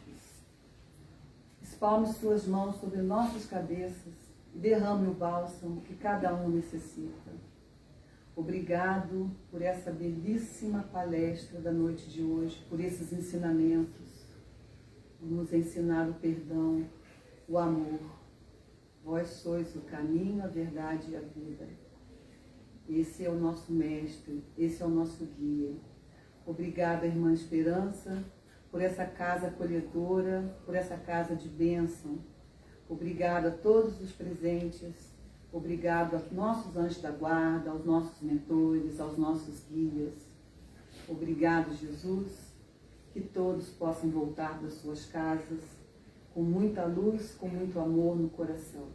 B: espalme suas mãos sobre nossas cabeças e derrame o bálsamo que cada um necessita. Obrigado por essa belíssima palestra da noite de hoje, por esses ensinamentos. Nos ensinar o perdão, o amor. Vós sois o caminho, a verdade e a vida. Esse é o nosso mestre, esse é o nosso guia. Obrigada, irmã Esperança, por essa casa acolhedora, por essa casa de bênção, Obrigado a todos os presentes. Obrigado aos nossos anjos da guarda, aos nossos mentores, aos nossos guias. Obrigado, Jesus, que todos possam voltar das suas casas com muita luz, com muito amor no coração.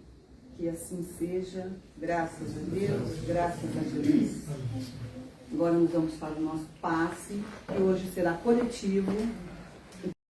B: Que assim seja, graças a Deus, graças a Jesus. Agora nós vamos para o nosso passe, que hoje será coletivo.